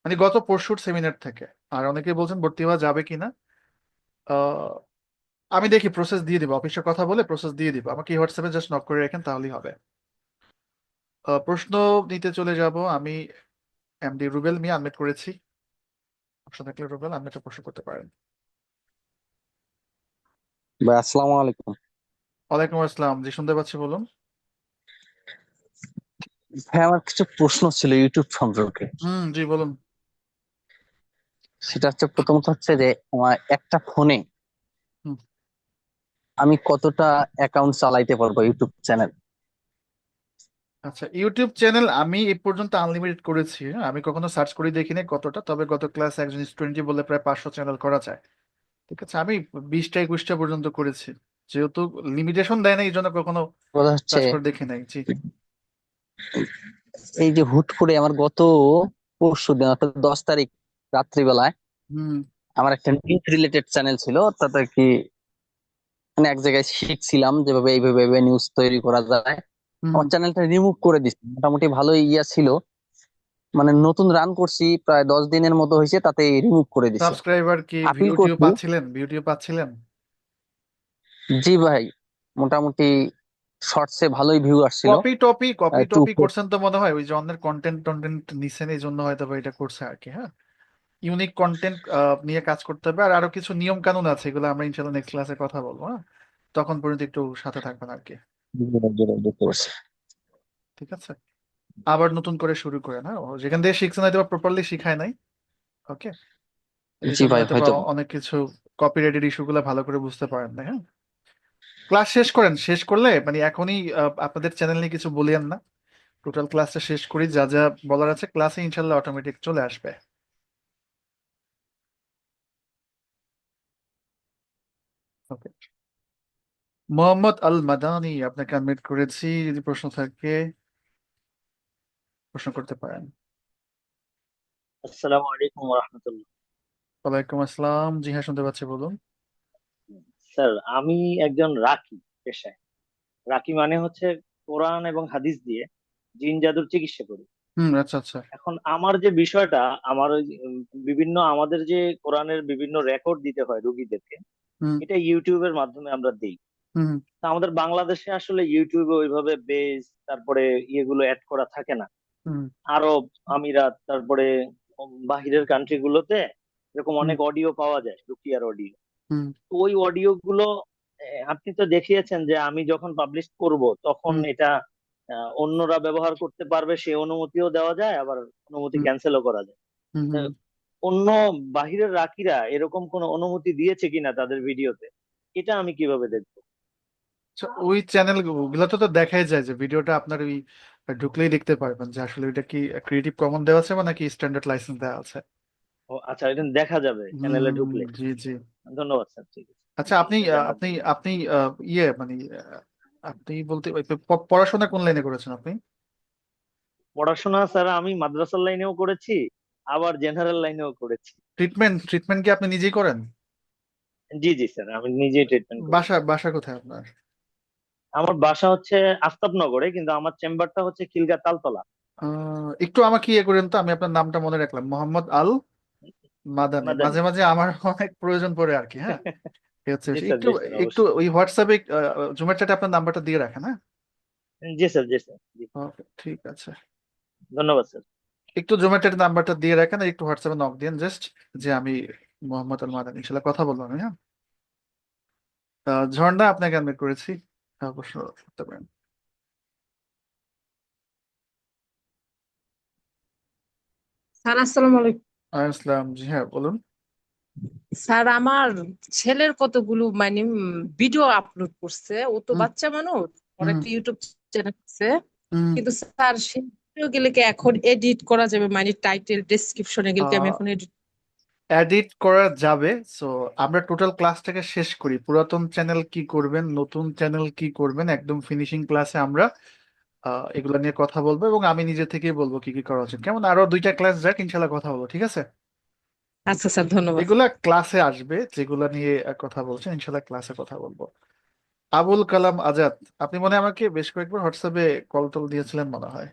Speaker 1: মানে গত পরশুর সেমিনার থেকে। আর অনেকে বলছেন ভর্তি হওয়া যাবে কিনা। আমি দেখি প্রসেস দিয়ে দিব, অফিসে কথা বলে প্রসেস দিয়ে দিব, আমাকে হোয়াটসঅ্যাপে জাস্ট নক করে রাখেন তাহলেই হবে। প্রশ্ন নিতে চলে যাব আমি। এমডি রুবেল মিয়া আনমিউট করেছি, অপশন থাকলে রুবেল আনমিউটে প্রশ্ন করতে পারেন।
Speaker 4: ভাই আসসালামু আলাইকুম।
Speaker 1: ওয়ালাইকুম আসসালাম, জি শুনতে পাচ্ছি, বলুন।
Speaker 4: ভাই আমার কিছু প্রশ্ন ছিল ইউটিউব সম্পর্কে।
Speaker 1: জি বলুন।
Speaker 4: সেটা হচ্ছে, প্রথমত হচ্ছে যে আমার একটা ফোনে
Speaker 1: হুম,
Speaker 4: আমি কতটা অ্যাকাউন্ট চালাইতে পারবো ইউটিউব চ্যানেল?
Speaker 1: আচ্ছা, ইউটিউব চ্যানেল আমি এই পর্যন্ত আনলিমিটেড করেছি, হ্যাঁ, আমি কখনো সার্চ করে দেখিনি কতটা, তবে গত ক্লাস একজন স্টুডেন্টই বলে প্রায় 500 চ্যানেল করা যায়। ঠিক আছে, আমি 20টা 21টা পর্যন্ত করেছি, যেহেতু লিমিটেশন দেয় না এই জন্য কখনো
Speaker 4: কথা হচ্ছে
Speaker 1: সার্চ করে দেখি নাই। জি।
Speaker 4: এই যে হুট করে আমার গত পরশু দিন অর্থাৎ 10 তারিখ রাত্রিবেলায়
Speaker 1: হুম
Speaker 4: আমার একটা নিউজ রিলেটেড চ্যানেল ছিল, তাতে কি মানে এক জায়গায় শিখছিলাম যেভাবে এইভাবে নিউজ তৈরি করা যায়।
Speaker 1: হুম।
Speaker 4: আমার চ্যানেলটা রিমুভ করে দিচ্ছি, মোটামুটি ভালোই ইয়া ছিল, মানে নতুন রান করছি প্রায় 10 দিনের মতো হয়েছে, তাতে রিমুভ করে দিছে।
Speaker 1: সাবস্ক্রাইবার কি
Speaker 4: আপিল
Speaker 1: ভিউটিও
Speaker 4: করছি।
Speaker 1: পাচ্ছিলেন, ভিউটিও পাচ্ছিলেন?
Speaker 4: জি ভাই, মোটামুটি শর্টসে ভালোই ভিউ আসছিল।
Speaker 1: কপি
Speaker 4: একটু
Speaker 1: টপি করছেন তো মনে হয়, ওই যে অন্যের কন্টেন্ট টন্টেন্ট নিছেন এই জন্য হয়তো বা এটা করছে আর কি। হ্যাঁ, ইউনিক কন্টেন্ট নিয়ে কাজ করতে হবে, আর আরো কিছু নিয়ম কানুন আছে, এগুলো আমরা ইনশাল্লাহ নেক্সট ক্লাসে কথা বলবো। হ্যাঁ, তখন পর্যন্ত একটু সাথে থাকবেন আর কি।
Speaker 4: বুঝতে পারছি।
Speaker 1: ঠিক আছে, আবার নতুন করে শুরু করেন। হ্যাঁ, যেখান থেকে শিখছেন হয়তো প্রপারলি শিখায় নাই। ওকে, এই
Speaker 4: জি
Speaker 1: জন্য
Speaker 4: ভাই,
Speaker 1: হয়তো বা
Speaker 4: হয়তো।
Speaker 1: অনেক কিছু কপিরাইটেড ইস্যু গুলো ভালো করে বুঝতে পারেন না। হ্যাঁ, ক্লাস শেষ করেন, শেষ করলে মানে এখনই আপনাদের চ্যানেল নিয়ে কিছু বলিয়েন না, টোটাল ক্লাসটা শেষ করি, যা যা বলার আছে ক্লাসে ইনশাল্লাহ অটোমেটিক চলে আসবে। ওকে, মোহাম্মদ আল মাদানি, আপনাকে আনমিউট করেছি, যদি প্রশ্ন থাকে প্রশ্ন করতে পারেন।
Speaker 5: আসসালামু আলাইকুম রহমতুল্লাহ।
Speaker 1: ওয়ালাইকুম আসসালাম, জি হ্যাঁ শুনতে পাচ্ছি, বলুন।
Speaker 5: স্যার, আমি একজন রাকি পেশায়। রাকি মানে হচ্ছে কোরআন এবং হাদিস দিয়ে জিন জাদুর চিকিৎসা করি।
Speaker 1: আচ্ছা আচ্ছা।
Speaker 5: এখন আমার যে বিষয়টা, আমার ওই যে, বিভিন্ন আমাদের যে কোরআনের বিভিন্ন রেকর্ড দিতে হয় রোগীদেরকে,
Speaker 1: হুম
Speaker 5: এটা ইউটিউবের মাধ্যমে আমরা দিই।
Speaker 1: হুম
Speaker 5: তা আমাদের বাংলাদেশে আসলে ইউটিউবে ওইভাবে বেস, তারপরে ইয়েগুলো অ্যাড করা থাকে না।
Speaker 1: হুম
Speaker 5: আরব আমিরাত, তারপরে বাহিরের কান্ট্রি গুলোতে এরকম
Speaker 1: হুম
Speaker 5: অনেক অডিও পাওয়া যায়, রুকিয়ার অডিও।
Speaker 1: হুম
Speaker 5: ওই অডিও গুলো আপনি তো দেখিয়েছেন যে আমি যখন পাবলিশ করব তখন
Speaker 1: হুম
Speaker 5: এটা অন্যরা ব্যবহার করতে পারবে, সে অনুমতিও দেওয়া যায়, আবার অনুমতি
Speaker 1: হুম
Speaker 5: ক্যান্সেলও করা যায়।
Speaker 1: হুম
Speaker 5: তা
Speaker 1: হুম।
Speaker 5: অন্য বাহিরের রাকিরা এরকম কোনো অনুমতি দিয়েছে কিনা তাদের ভিডিওতে, এটা আমি কিভাবে দেখবো?
Speaker 1: আচ্ছা, ওই চ্যানেল গুলোতে তো দেখাই যায় যে ভিডিওটা আপনার ওই ঢুকলেই দেখতে পারবেন যে আসলে ওইটা কি ক্রিয়েটিভ কমন দেওয়া আছে বা নাকি স্ট্যান্ডার্ড লাইসেন্স দেওয়া আছে।
Speaker 5: ও আচ্ছা, এটা দেখা যাবে চ্যানেলে ঢুকলে।
Speaker 1: জি জি।
Speaker 5: ধন্যবাদ স্যার, ঠিক আছে
Speaker 1: আচ্ছা, আপনি
Speaker 5: এটা জানার
Speaker 1: আপনি
Speaker 5: জন্য।
Speaker 1: আপনি ইয়ে মানে আপনি বলতে ওই পড়াশোনা কোন লাইনে করেছেন আপনি?
Speaker 5: পড়াশোনা স্যার আমি মাদ্রাসার লাইনেও করেছি, আবার জেনারেল লাইনেও করেছি।
Speaker 1: ট্রিটমেন্ট কি আপনি নিজেই করেন?
Speaker 5: জি জি স্যার, আমি নিজেই ট্রিটমেন্ট করি।
Speaker 1: বাসা বাসা কোথায় আপনার?
Speaker 5: আমার বাসা হচ্ছে আফতাবনগরে, কিন্তু আমার চেম্বারটা হচ্ছে খিলগা তালতলা।
Speaker 1: একটু আমাকে ইয়ে করেন তো, আমি আপনার নামটা মনে রাখলাম, মোহাম্মদ আল মাদানি।
Speaker 5: মাদানি।
Speaker 1: মাঝে মাঝে আমার অনেক প্রয়োজন পড়ে আর কি। হ্যাঁ, এই হচ্ছে
Speaker 5: জি
Speaker 1: বিষয়।
Speaker 5: স্যার,
Speaker 1: একটু
Speaker 5: জি স্যার,
Speaker 1: একটু
Speaker 5: অবশ্যই।
Speaker 1: ওই হোয়াটসঅ্যাপে জুমের চ্যাটে আপনার নাম্বারটা দিয়ে রাখেন। হ্যাঁ,
Speaker 5: জি স্যার, জি স্যার, জি।
Speaker 1: ওকে ঠিক আছে।
Speaker 5: ধন্যবাদ স্যার।
Speaker 1: একটু জোম্যাটোর নাম্বারটা দিয়ে রাখেন আর একটু হোয়াটসঅ্যাপে নক দিন জাস্ট, যে আমি মোহাম্মদ আল মাদানী, ইনশাল্লাহ কথা বলবো আমি। হ্যাঁ, ঝর্ণা, আপনাকে আমি করেছি, হ্যাঁ প্রশ্ন করতে পারেন।
Speaker 6: স্যার আসসালামু আলাইকুম।
Speaker 1: আসসালাম, জি হ্যাঁ বলুন।
Speaker 6: স্যার আমার ছেলের কতগুলো মানে ভিডিও আপলোড করছে, ও তো
Speaker 1: হুম
Speaker 6: বাচ্চা মানুষ, ওর
Speaker 1: হুম
Speaker 6: একটা ইউটিউব চ্যানেল আছে।
Speaker 1: হুম।
Speaker 6: কিন্তু স্যার সেই ভিডিও গুলোকে এখন এডিট করা যাবে, মানে টাইটেল ডেসক্রিপশন এগুলোকে আমি এখন এডিট।
Speaker 1: এডিট করা যাবে। সো আমরা টোটাল ক্লাসটাকে শেষ করি, পুরাতন চ্যানেল কি করবেন, নতুন চ্যানেল কি করবেন, একদম ফিনিশিং ক্লাসে আমরা এগুলো নিয়ে কথা বলবো, এবং আমি নিজে থেকেই বলবো কি কি করা উচিত। কেমন, আরো 2টা ক্লাস যাক, ইনশাল্লাহ কথা বলবো, ঠিক আছে?
Speaker 6: আচ্ছা স্যার, ধন্যবাদ।
Speaker 1: এগুলা ক্লাসে আসবে, যেগুলা নিয়ে কথা বলছেন ইনশাল্লাহ ক্লাসে কথা বলবো। আবুল কালাম আজাদ, আপনি মনে হয় আমাকে বেশ কয়েকবার হোয়াটসঅ্যাপে কল টল দিয়েছিলেন মনে হয়।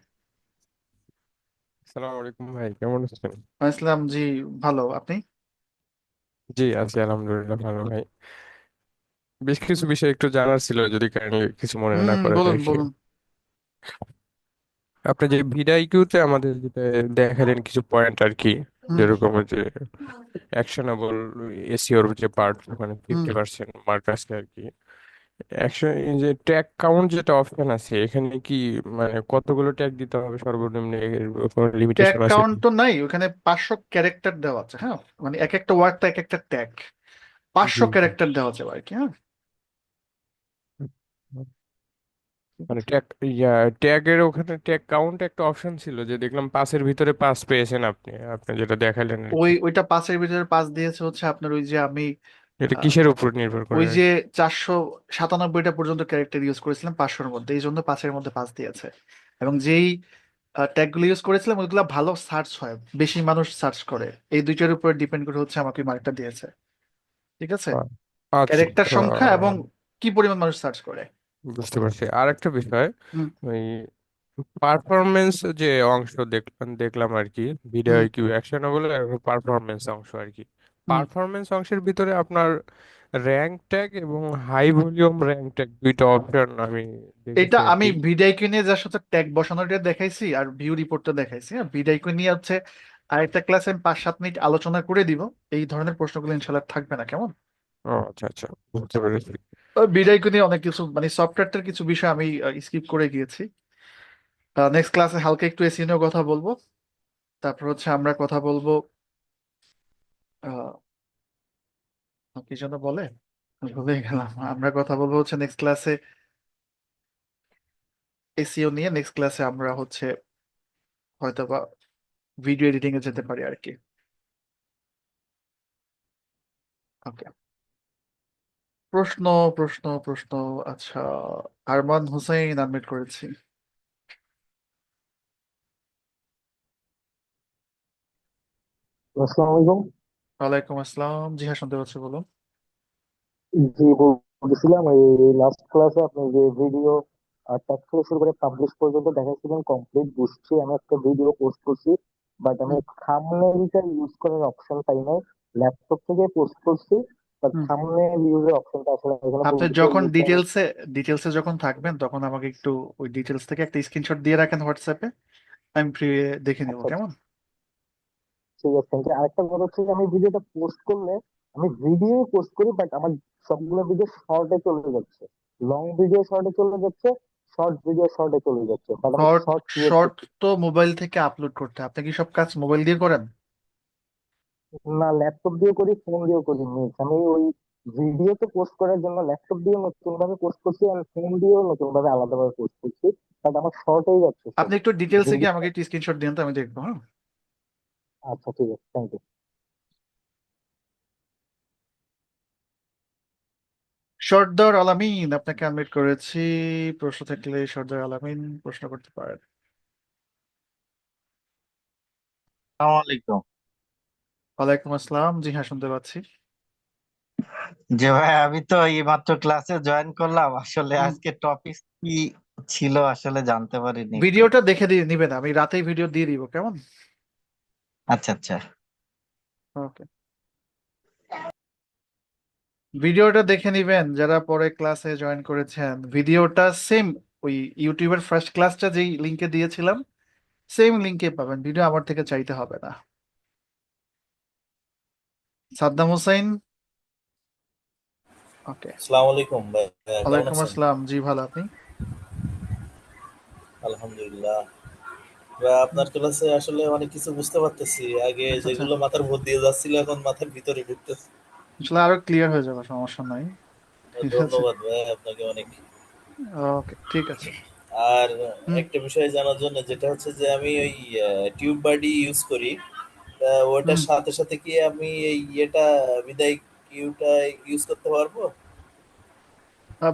Speaker 7: সালাম আলাইকুম ভাই, কেমন আছেন?
Speaker 1: ইসলাম, জি ভালো, আপনি?
Speaker 7: জি আছি আলহামদুলিল্লাহ, ভালো ভাই। বেশ কিছু বিষয় একটু জানার ছিল, যদি কাইন্ডলি কিছু মনে না করেন
Speaker 1: বলুন
Speaker 7: আর কি।
Speaker 1: বলুন।
Speaker 7: আপনি যে ভিডিআইকিউতে আমাদের যেটা দেখালেন কিছু পয়েন্ট আর কি,
Speaker 1: হুম
Speaker 7: যেরকম যে অ্যাকশনেবল এসইওর যে পার্ট, মানে
Speaker 1: হুম
Speaker 7: 50% মার্ক আছে আর কি। অ্যাকশন, যে ট্যাগ কাউন্ট যেটা অপশন আছে, এখানে কি মানে কতগুলো ট্যাগ দিতে হবে সর্বনিম্ন, এর কোনো
Speaker 1: ট্যাগ
Speaker 7: লিমিটেশন আছে
Speaker 1: কাউন্ট
Speaker 7: কি?
Speaker 1: তো নাই ওখানে, 500 ক্যারেক্টার দেওয়া আছে। হ্যাঁ, মানে এক একটা ওয়ার্ড তো এক একটা ট্যাগ, 500
Speaker 7: জি জি।
Speaker 1: ক্যারেক্টার দেওয়া আছে আর কি। হ্যাঁ,
Speaker 7: মানে ট্যাগ, ট্যাগের ওখানে ট্যাগ কাউন্ট একটা অপশন ছিল, যে দেখলাম 5-এর ভিতরে 5 পেয়েছেন আপনি, আপনি যেটা দেখালেন আর কি।
Speaker 1: ওইটা 5-এর ভিতরে 5 দিয়েছে হচ্ছে আপনার ওই যে আমি
Speaker 7: এটা
Speaker 1: আহ,
Speaker 7: কিসের উপর নির্ভর
Speaker 1: ওই
Speaker 7: করে?
Speaker 1: যে 497টা পর্যন্ত ক্যারেক্টার ইউজ করেছিলাম 500-এর মধ্যে, এই জন্য 5-এর মধ্যে 5 দিয়েছে। এবং যেই ট্যাগ গুলো ইউজ করেছিলাম ওইগুলো ভালো সার্চ হয়, বেশি মানুষ সার্চ করে, এই দুইটার উপর ডিপেন্ড করে হচ্ছে আমাকে মার্কটা দিয়েছে। ঠিক আছে,
Speaker 7: আ- আচ্ছা।
Speaker 1: ক্যারেক্টার সংখ্যা এবং কি পরিমাণ মানুষ সার্চ করে।
Speaker 7: বুঝতে পারছি। আর একটা বিষয়,
Speaker 1: হুম
Speaker 7: ওই পারফরমেন্স যে অংশ দেখলাম আর কি, ভিডিও
Speaker 1: হুম
Speaker 7: কিউ অ্যাকশনেবল এবং পারফরমেন্স অংশ আর কি।
Speaker 1: হুম
Speaker 7: পারফরমেন্স অংশের ভিতরে আপনার র্যাঙ্ক ট্যাগ এবং হাই ভলিউম র্যাঙ্ক ট্যাগ দুইটা অপশন আমি
Speaker 1: এটা
Speaker 7: দেখেছি আর
Speaker 1: আমি
Speaker 7: কি।
Speaker 1: ভিডিআইকিউ নিয়ে যার সাথে ট্যাগ বসানোটা দেখাইছি আর ভিউ রিপোর্টটা দেখাইছি। হ্যাঁ, ভিডিআইকিউ নিয়ে হচ্ছে আরেকটা ক্লাসে আমি 5-7 মিনিট আলোচনা করে দিব, এই ধরনের প্রশ্নগুলো ইনশাল্লাহ থাকবে না, কেমন?
Speaker 7: ও আচ্ছা আচ্ছা, বুঝতে পেরেছি।
Speaker 1: ভিডিআইকিউ নিয়ে অনেক কিছু মানে সফটওয়্যারটার কিছু বিষয় আমি স্কিপ করে গিয়েছি। নেক্সট ক্লাসে হালকা একটু এসি নিয়ে কথা বলবো। তারপর হচ্ছে আমরা কথা বলবো আহ কি যেন বলে, ভুলে গেলাম। আমরা কথা বলবো হচ্ছে নেক্সট ক্লাসে এসিও নিয়ে। নেক্সট ক্লাসে আমরা হচ্ছে হয়তোবা ভিডিও এডিটিং এ যেতে পারি আর কি। ওকে, প্রশ্ন প্রশ্ন প্রশ্ন। আচ্ছা, আরমান হুসাইন আনমিট করেছি।
Speaker 8: আসসালামু আলাইকুম।
Speaker 1: ওয়ালাইকুম আসসালাম, জি হ্যাঁ শুনতে পাচ্ছি, বলুন।
Speaker 8: জি, বলছিলাম এই লাস্ট ক্লাসে আপনি যে ভিডিও টেক্সট থেকে শুরু করে পাবলিশ পর্যন্ত দেখাচ্ছিলেন কমপ্লিট বুঝছি, আমি একটা ভিডিও পোস্ট করছি, বাট আমি
Speaker 1: হুম
Speaker 8: থাম্বনেইলটা ইউজ করার অপশন পাই নাই। ল্যাপটপ থেকে পোস্ট করছি, বাট
Speaker 1: হুম
Speaker 8: থাম্বনেইল ইউজের অপশনটা আসলে এখানে
Speaker 1: আপনি
Speaker 8: পর্যন্ত
Speaker 1: যখন
Speaker 8: ইউজ করা।
Speaker 1: ডিটেলসে যখন থাকবেন তখন আমাকে একটু ওই ডিটেলস থেকে একটা স্ক্রিনশট দিয়ে রাখেন হোয়াটসঅ্যাপে, আমি ফ্রি দেখে নিব,
Speaker 8: আচ্ছা আচ্ছা,
Speaker 1: কেমন?
Speaker 8: ঠিক আছে, থ্যাংক ইউ। আরেকটা কথা হচ্ছে যে আমি ভিডিওটা পোস্ট করলে, আমি ভিডিও পোস্ট করি বাট আমার সবগুলো ভিডিও শর্টে চলে যাচ্ছে, লং ভিডিও শর্টে চলে যাচ্ছে, শর্ট ভিডিও শর্টে চলে যাচ্ছে, বাট আমি
Speaker 1: শর্ট
Speaker 8: শর্ট ক্রিয়েট
Speaker 1: শর্ট
Speaker 8: করছি
Speaker 1: তো মোবাইল থেকে আপলোড করতে হয়। আপনি কি সব কাজ মোবাইল দিয়ে করেন?
Speaker 8: না, ল্যাপটপ দিয়ে করি, ফোন দিয়েও করি। মিস আমি ওই ভিডিও তো পোস্ট করার জন্য ল্যাপটপ দিয়ে নতুন ভাবে পোস্ট করছি, আর ফোন দিয়েও নতুন ভাবে আলাদা ভাবে পোস্ট করছি, বাট আমার শর্টেই যাচ্ছে সব
Speaker 1: আপনি একটু ডিটেলসে
Speaker 8: ভিডিও।
Speaker 1: গিয়ে আমাকে একটু স্ক্রিনশট দিন তো, আমি দেখবো। হ্যাঁ,
Speaker 8: আচ্ছা ঠিক আছে, থ্যাংক ইউ।
Speaker 1: সর্দার আলামিন আপনাকে আনমিট করেছি। প্রশ্ন থাকলে সর্দার আলামিন প্রশ্ন করতে পারেন।
Speaker 9: আসসালামু আলাইকুম।
Speaker 1: ওয়ালাইকুম আসসালাম, জি হ্যাঁ শুনতে পাচ্ছি।
Speaker 9: যে ভাই, আমি তো এই মাত্র ক্লাসে জয়েন করলাম, আসলে
Speaker 1: হুম,
Speaker 9: আজকে টপিক কি ছিল আসলে জানতে পারিনি একটু।
Speaker 1: ভিডিওটা দেখে দিয়ে নিবেন, আমি রাতেই ভিডিও দিয়ে দিব, কেমন?
Speaker 9: আচ্ছা আচ্ছা।
Speaker 1: ওকে, ভিডিওটা দেখে নিবেন যারা পরে ক্লাসে জয়েন করেছেন। ভিডিওটা সেম ওই ইউটিউবের ফার্স্ট ক্লাসটা যেই লিংকে দিয়েছিলাম সেম লিংকে পাবেন, ভিডিও আমার থেকে চাইতে হবে না। সাদ্দাম হোসেন, ওকে।
Speaker 10: আসসালামু আলাইকুম ভাই, কেমন
Speaker 1: ওয়ালাইকুম
Speaker 10: আছেন?
Speaker 1: আসসালাম, জি ভালো, আপনি?
Speaker 10: আলহামদুলিল্লাহ। ভাই,
Speaker 1: হুম,
Speaker 10: আপনার ক্লাসে আসলে অনেক কিছু বুঝতে পারতেছি। আগে
Speaker 1: আচ্ছা আচ্ছা,
Speaker 10: যেগুলো মাথার ভর দিয়ে যাচ্ছিল এখন মাথার ভিতরে ঢুকতেছে।
Speaker 1: আসলে আরো ক্লিয়ার হয়ে যাবে, সমস্যা নাই। ঠিক আছে,
Speaker 10: ধন্যবাদ ভাই আপনাকে অনেক।
Speaker 1: ওকে ঠিক আছে।
Speaker 10: আর
Speaker 1: হুম
Speaker 10: একটা বিষয় জানার জন্য, যেটা হচ্ছে যে আমি ওই টিউব বাডি ইউজ করি, তা ওটার
Speaker 1: হুম
Speaker 10: সাথে সাথে কি আমি এই বিদায় কিউটা ইউজ করতে পারবো?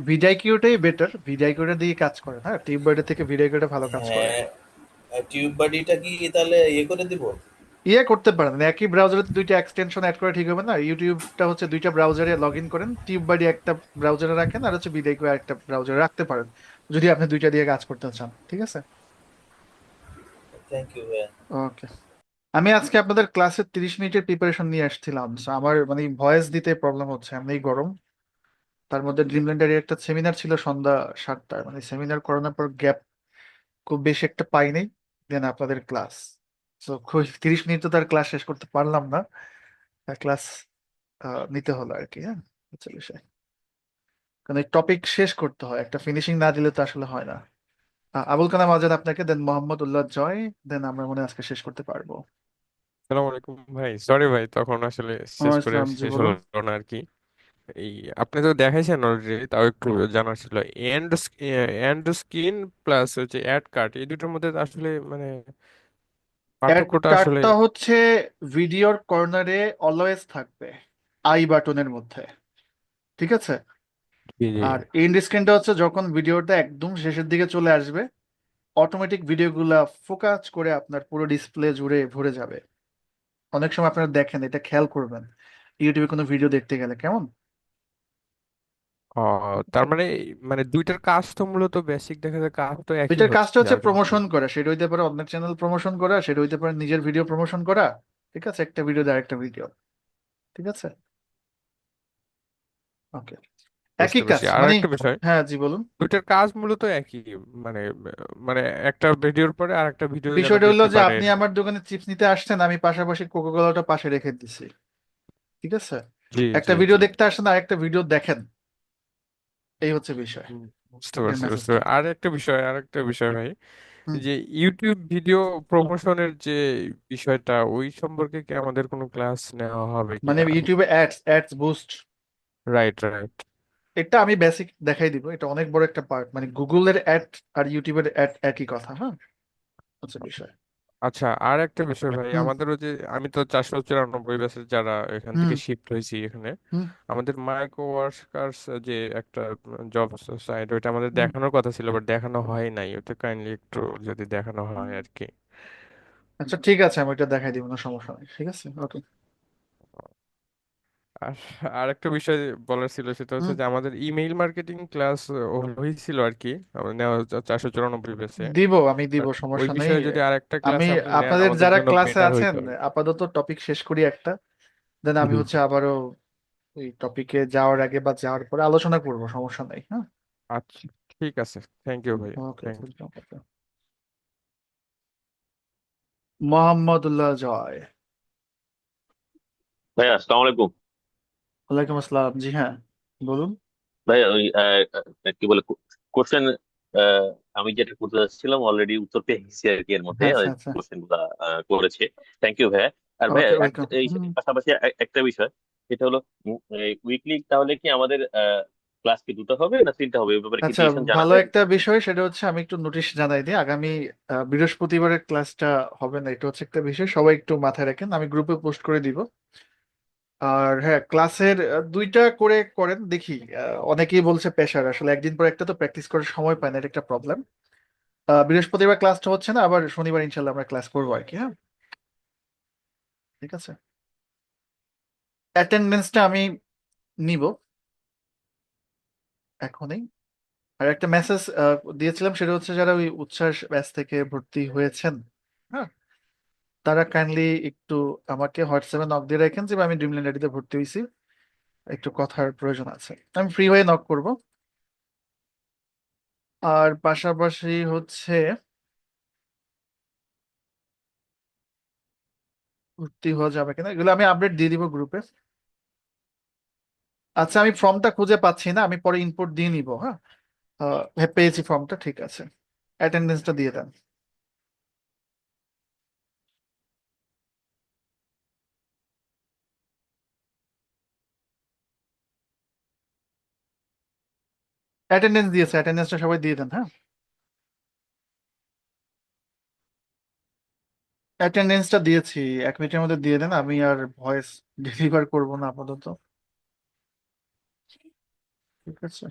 Speaker 1: ভিডিআইকিউটাই বেটার, ভিডিআইকিউটা দিয়ে কাজ করে। হ্যাঁ, টিউববাইডের থেকে ভিডিআইকিউটা ভালো কাজ করে।
Speaker 10: হ্যাঁ, টিউব বাডিটা কি তাহলে ইয়ে করে দিব?
Speaker 1: ইয়ে করতে পারেন, একই ব্রাউজারে দুইটা এক্সটেনশন অ্যাড করে ঠিক হবে না? ইউটিউবটা হচ্ছে দুইটা ব্রাউজারে লগ ইন করেন, টিউববাইডি একটা ব্রাউজারে রাখেন, আর হচ্ছে ভিডিআইকিউ একটা ব্রাউজারে রাখতে পারেন, যদি আপনি দুইটা দিয়ে কাজ করতে চান। ঠিক আছে,
Speaker 10: থ্যাংক ইউ ভাই।
Speaker 1: ওকে। আমি আজকে আপনাদের ক্লাসের 30 মিনিটের প্রিপারেশন নিয়ে আসছিলাম, So, আমার মানে ভয়েস দিতে প্রবলেম হচ্ছে, এমনি গরম। তার মধ্যে ড্রিমল্যান্ডের একটা সেমিনার ছিল সন্ধ্যা 7টায়, মানে সেমিনার করানোর পর গ্যাপ খুব বেশি একটা পাইনি। দেন আপনাদের ক্লাস, তো খুব 30 মিনিট তো তার ক্লাস শেষ করতে পারলাম না, ক্লাস নিতে হলো আর কি। হ্যাঁ, হচ্ছে বিষয়, কারণ এই টপিক শেষ করতে হয়, একটা ফিনিশিং না দিলে তো আসলে হয় না। আবুল কালাম আজাদ আপনাকে, দেন মোহাম্মদ উল্লাহ জয়, দেন আমরা মনে হয় আজকে শেষ করতে পারবো।
Speaker 7: সালাম আলাইকুম ভাই, সরি ভাই তখন আসলে শেষ করে
Speaker 1: ইসলাম জি
Speaker 7: শেষ হলো
Speaker 1: বলুন।
Speaker 7: না আর কি। এই আপনি তো দেখাইছেন অলরেডি, তাও একটু জানার ছিল। এন্ড এন্ড স্ক্রিন প্লাস হচ্ছে অ্যাড কার্ড, এই দুটোর মধ্যে আসলে মানে
Speaker 1: অ্যাড
Speaker 7: পার্থক্যটা আসলে।
Speaker 1: কার্ডটা হচ্ছে ভিডিওর কর্নারে অলওয়েজ থাকবে, আই বাটনের মধ্যে, ঠিক আছে।
Speaker 7: জি জি।
Speaker 1: আর এন্ড স্ক্রিনটা হচ্ছে যখন ভিডিওটা একদম শেষের দিকে চলে আসবে, অটোমেটিক ভিডিওগুলা ফোকাস করে আপনার পুরো ডিসপ্লে জুড়ে ভরে যাবে। অনেক সময় আপনারা দেখেন, এটা খেয়াল করবেন ইউটিউবে কোনো ভিডিও দেখতে গেলে কেমন।
Speaker 7: ও, তার মানে মানে দুইটার কাজ তো মূলত বেসিক দেখা যায়, কাজ তো একই
Speaker 1: এটার কাজটা
Speaker 7: হচ্ছে
Speaker 1: হচ্ছে
Speaker 7: আলটিমেটলি।
Speaker 1: প্রমোশন করা, সেটা হইতে পারে অন্য চ্যানেল প্রমোশন করা, সেটা হইতে পারে নিজের ভিডিও প্রমোশন করা, ঠিক আছে, একটা ভিডিও দিয়ে আরেকটা ভিডিও, ঠিক আছে, ওকে, একই
Speaker 7: বুঝতে
Speaker 1: কাজ
Speaker 7: পারছি। আর
Speaker 1: মানে।
Speaker 7: একটা বিষয়,
Speaker 1: হ্যাঁ জি বলুন।
Speaker 7: দুইটার কাজ মূলত একই, মানে মানে একটা ভিডিওর পরে আর একটা ভিডিও যেন
Speaker 1: বিষয়টা হলো
Speaker 7: দেখতে
Speaker 1: যে
Speaker 7: পারেন।
Speaker 1: আপনি আমার দোকানে চিপস নিতে আসছেন, আমি পাশাপাশি কোকা কোলাটা পাশে রেখে দিছি, ঠিক আছে,
Speaker 7: জি
Speaker 1: একটা
Speaker 7: জি
Speaker 1: ভিডিও
Speaker 7: জি।
Speaker 1: দেখতে আসছেন আর একটা ভিডিও দেখেন, এই হচ্ছে বিষয়,
Speaker 7: হুম, বুঝতে
Speaker 1: এটার
Speaker 7: পারছি বুঝতে
Speaker 1: মেসেজটা।
Speaker 7: পারছি। আর একটা বিষয় ভাই,
Speaker 1: হুম।
Speaker 7: যে ইউটিউব ভিডিও প্রমোশনের যে বিষয়টা, ওই সম্পর্কে কি আমাদের কোনো ক্লাস নেওয়া হবে
Speaker 1: মানে
Speaker 7: কিনা?
Speaker 1: ইউটিউবে ads ads boost,
Speaker 7: right right.
Speaker 1: এটা আমি বেসিক দেখাই দিব, এটা অনেক বড় একটা পার্ট, মানে গুগলের অ্যাড আর ইউটিউবের অ্যাড একই কথা, হ্যাঁ, হচ্ছে বিষয়।
Speaker 7: আচ্ছা, আর একটা বিষয় ভাই,
Speaker 1: হুম
Speaker 7: আমাদেরও যে আমি তো 494 ব্যাচের যারা এখান
Speaker 1: হুম
Speaker 7: থেকে শিফট হয়েছি এখানে,
Speaker 1: হুম
Speaker 7: আমাদের মাইক্রো ওয়ার্কার্স যে একটা জব সাইট, ওইটা আমাদের
Speaker 1: হুম।
Speaker 7: দেখানোর কথা ছিল, বাট দেখানো হয় নাই। ওটা কাইন্ডলি একটু যদি দেখানো হয় আর কি।
Speaker 1: আচ্ছা ঠিক আছে, আমি এটা দেখাই দিব না, সমস্যা নেই, ঠিক আছে, ওকে।
Speaker 7: আর আরেকটা বিষয় বলার ছিল, সেটা হচ্ছে
Speaker 1: হুম,
Speaker 7: যে আমাদের ইমেইল মার্কেটিং ক্লাস হয়েছিল আর কি, আমাদের নেওয়া 494 পেজে।
Speaker 1: দিব, আমি দিব,
Speaker 7: বাট ওই
Speaker 1: সমস্যা নেই।
Speaker 7: বিষয়ে যদি আরেকটা
Speaker 1: আমি
Speaker 7: ক্লাস আপনি নেন
Speaker 1: আপনাদের
Speaker 7: আমাদের
Speaker 1: যারা
Speaker 7: জন্য
Speaker 1: ক্লাসে
Speaker 7: বেটার
Speaker 1: আছেন,
Speaker 7: হইতো আর কি।
Speaker 1: আপাতত টপিক শেষ করি একটা, দেন আমি
Speaker 7: জি
Speaker 1: হচ্ছে
Speaker 7: জি।
Speaker 1: আবারও ওই টপিকে যাওয়ার আগে বা যাওয়ার পরে আলোচনা করব, সমস্যা নেই, হ্যাঁ।
Speaker 7: আচ্ছা, ঠিক আছে, থ্যাংক ইউ ভাই।
Speaker 1: ওকে,
Speaker 7: থ্যাংক
Speaker 1: মোহাম্মদুল্লাহ জয়।
Speaker 11: ভাইয়া আসসালামু আলাইকুম।
Speaker 1: ওয়ালাইকুম আসসালাম, জি হ্যাঁ বলুন।
Speaker 11: ভাইয়া ওই কি বলে কোশ্চেন, আমি যেটা করতে যাচ্ছিলাম অলরেডি উত্তর পেয়ে গেছি আর কি, এর মধ্যে
Speaker 1: আচ্ছা আচ্ছা,
Speaker 11: কোশ্চেন গুলা করেছে। থ্যাংক ইউ ভাইয়া। আর ভাইয়া
Speaker 1: ওকে ওয়েলকাম।
Speaker 11: এই পাশাপাশি একটা বিষয়, এটা হলো উইকলি তাহলে কি আমাদের ক্লাস কি দুটো হবে না তিনটা হবে, এই ব্যাপারে কি
Speaker 1: আচ্ছা,
Speaker 11: ডিসিশন
Speaker 1: ভালো
Speaker 11: জানাবেন?
Speaker 1: একটা বিষয়, সেটা হচ্ছে আমি একটু নোটিশ জানাই দিই, আগামী বৃহস্পতিবারের ক্লাসটা হবে না, এটা হচ্ছে একটা বিষয়, সবাই একটু মাথায় রাখেন, আমি গ্রুপে পোস্ট করে দিব। আর হ্যাঁ, ক্লাসের দুইটা করে করেন দেখি। অনেকেই বলছে প্রেশার, আসলে একদিন পর একটা তো প্র্যাকটিস করার সময় পায় না, এটা একটা প্রবলেম। বৃহস্পতিবার ক্লাসটা হচ্ছে না, আবার শনিবার ইনশাল্লাহ আমরা ক্লাস করবো আর কি, হ্যাঁ, ঠিক আছে। অ্যাটেন্ডেন্সটা আমি নিব এখনই। আর একটা মেসেজ দিয়েছিলাম, সেটা হচ্ছে যারা ওই উচ্ছ্বাস ব্যাচ থেকে ভর্তি হয়েছেন, হ্যাঁ, তারা কাইন্ডলি একটু আমাকে হোয়াটসঅ্যাপে নক দিয়ে রাখেন যে আমি ড্রিমল্যান্ড আইডিতে ভর্তি হয়েছি, একটু কথার প্রয়োজন আছে, আমি ফ্রি হয়ে নক করব। আর পাশাপাশি হচ্ছে ভর্তি হওয়া যাবে কিনা এগুলো আমি আপডেট দিয়ে দিব গ্রুপে। আচ্ছা, আমি ফর্মটা খুঁজে পাচ্ছি না, আমি পরে ইনপুট দিয়ে নিব, হ্যাঁ। হ্যাঁ, পেয়েছি ফর্মটা, ঠিক আছে, অ্যাটেন্ডেন্সটা দিয়ে দেন। অ্যাটেন্ডেন্স দিয়েছে, অ্যাটেন্ডেন্সটা সবাই দিয়ে দেন, হ্যাঁ। অ্যাটেন্ডেন্সটা দিয়েছি, 1 মিনিটের মধ্যে দিয়ে দেন, আমি আর ভয়েস ডেলিভার করব না আপাতত, ঠিক আছে।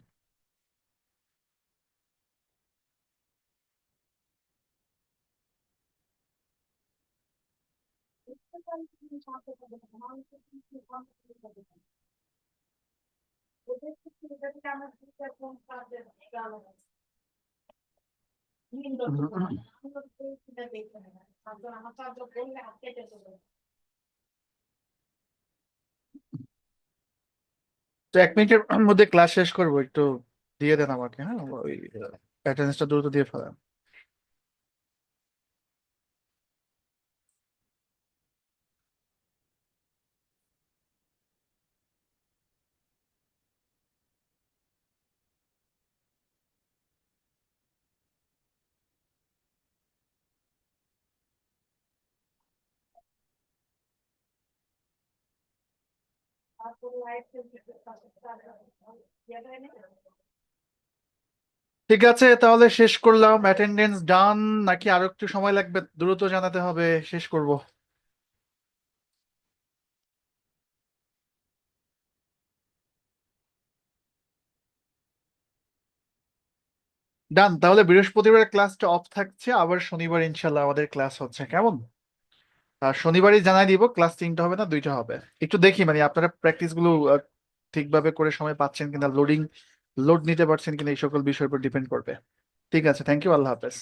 Speaker 1: তো 1 মিনিটের মধ্যে ক্লাস শেষ করবো, একটু দিয়ে দেন আমাকে, হ্যাঁ ওই অ্যাটেন্ডেন্সটা দ্রুত দিয়ে ফেলেন। ঠিক আছে, তাহলে শেষ করলাম। অ্যাটেন্ডেন্স ডান নাকি আরো একটু সময় লাগবে? দ্রুত জানাতে হবে, শেষ করব। ডান, তাহলে বৃহস্পতিবার ক্লাসটা অফ থাকছে, আবার শনিবার ইনশাল্লাহ আমাদের ক্লাস হচ্ছে, কেমন? আর শনিবারই জানাই দিব, ক্লাস 3টা হবে না 2টা হবে। একটু দেখি মানে আপনারা প্র্যাকটিস গুলো ঠিকভাবে করে সময় পাচ্ছেন কিনা, লোড নিতে পারছেন কিনা, এই সকল বিষয়ের উপর ডিপেন্ড করবে। ঠিক আছে, থ্যাংক ইউ, আল্লাহ হাফেজ।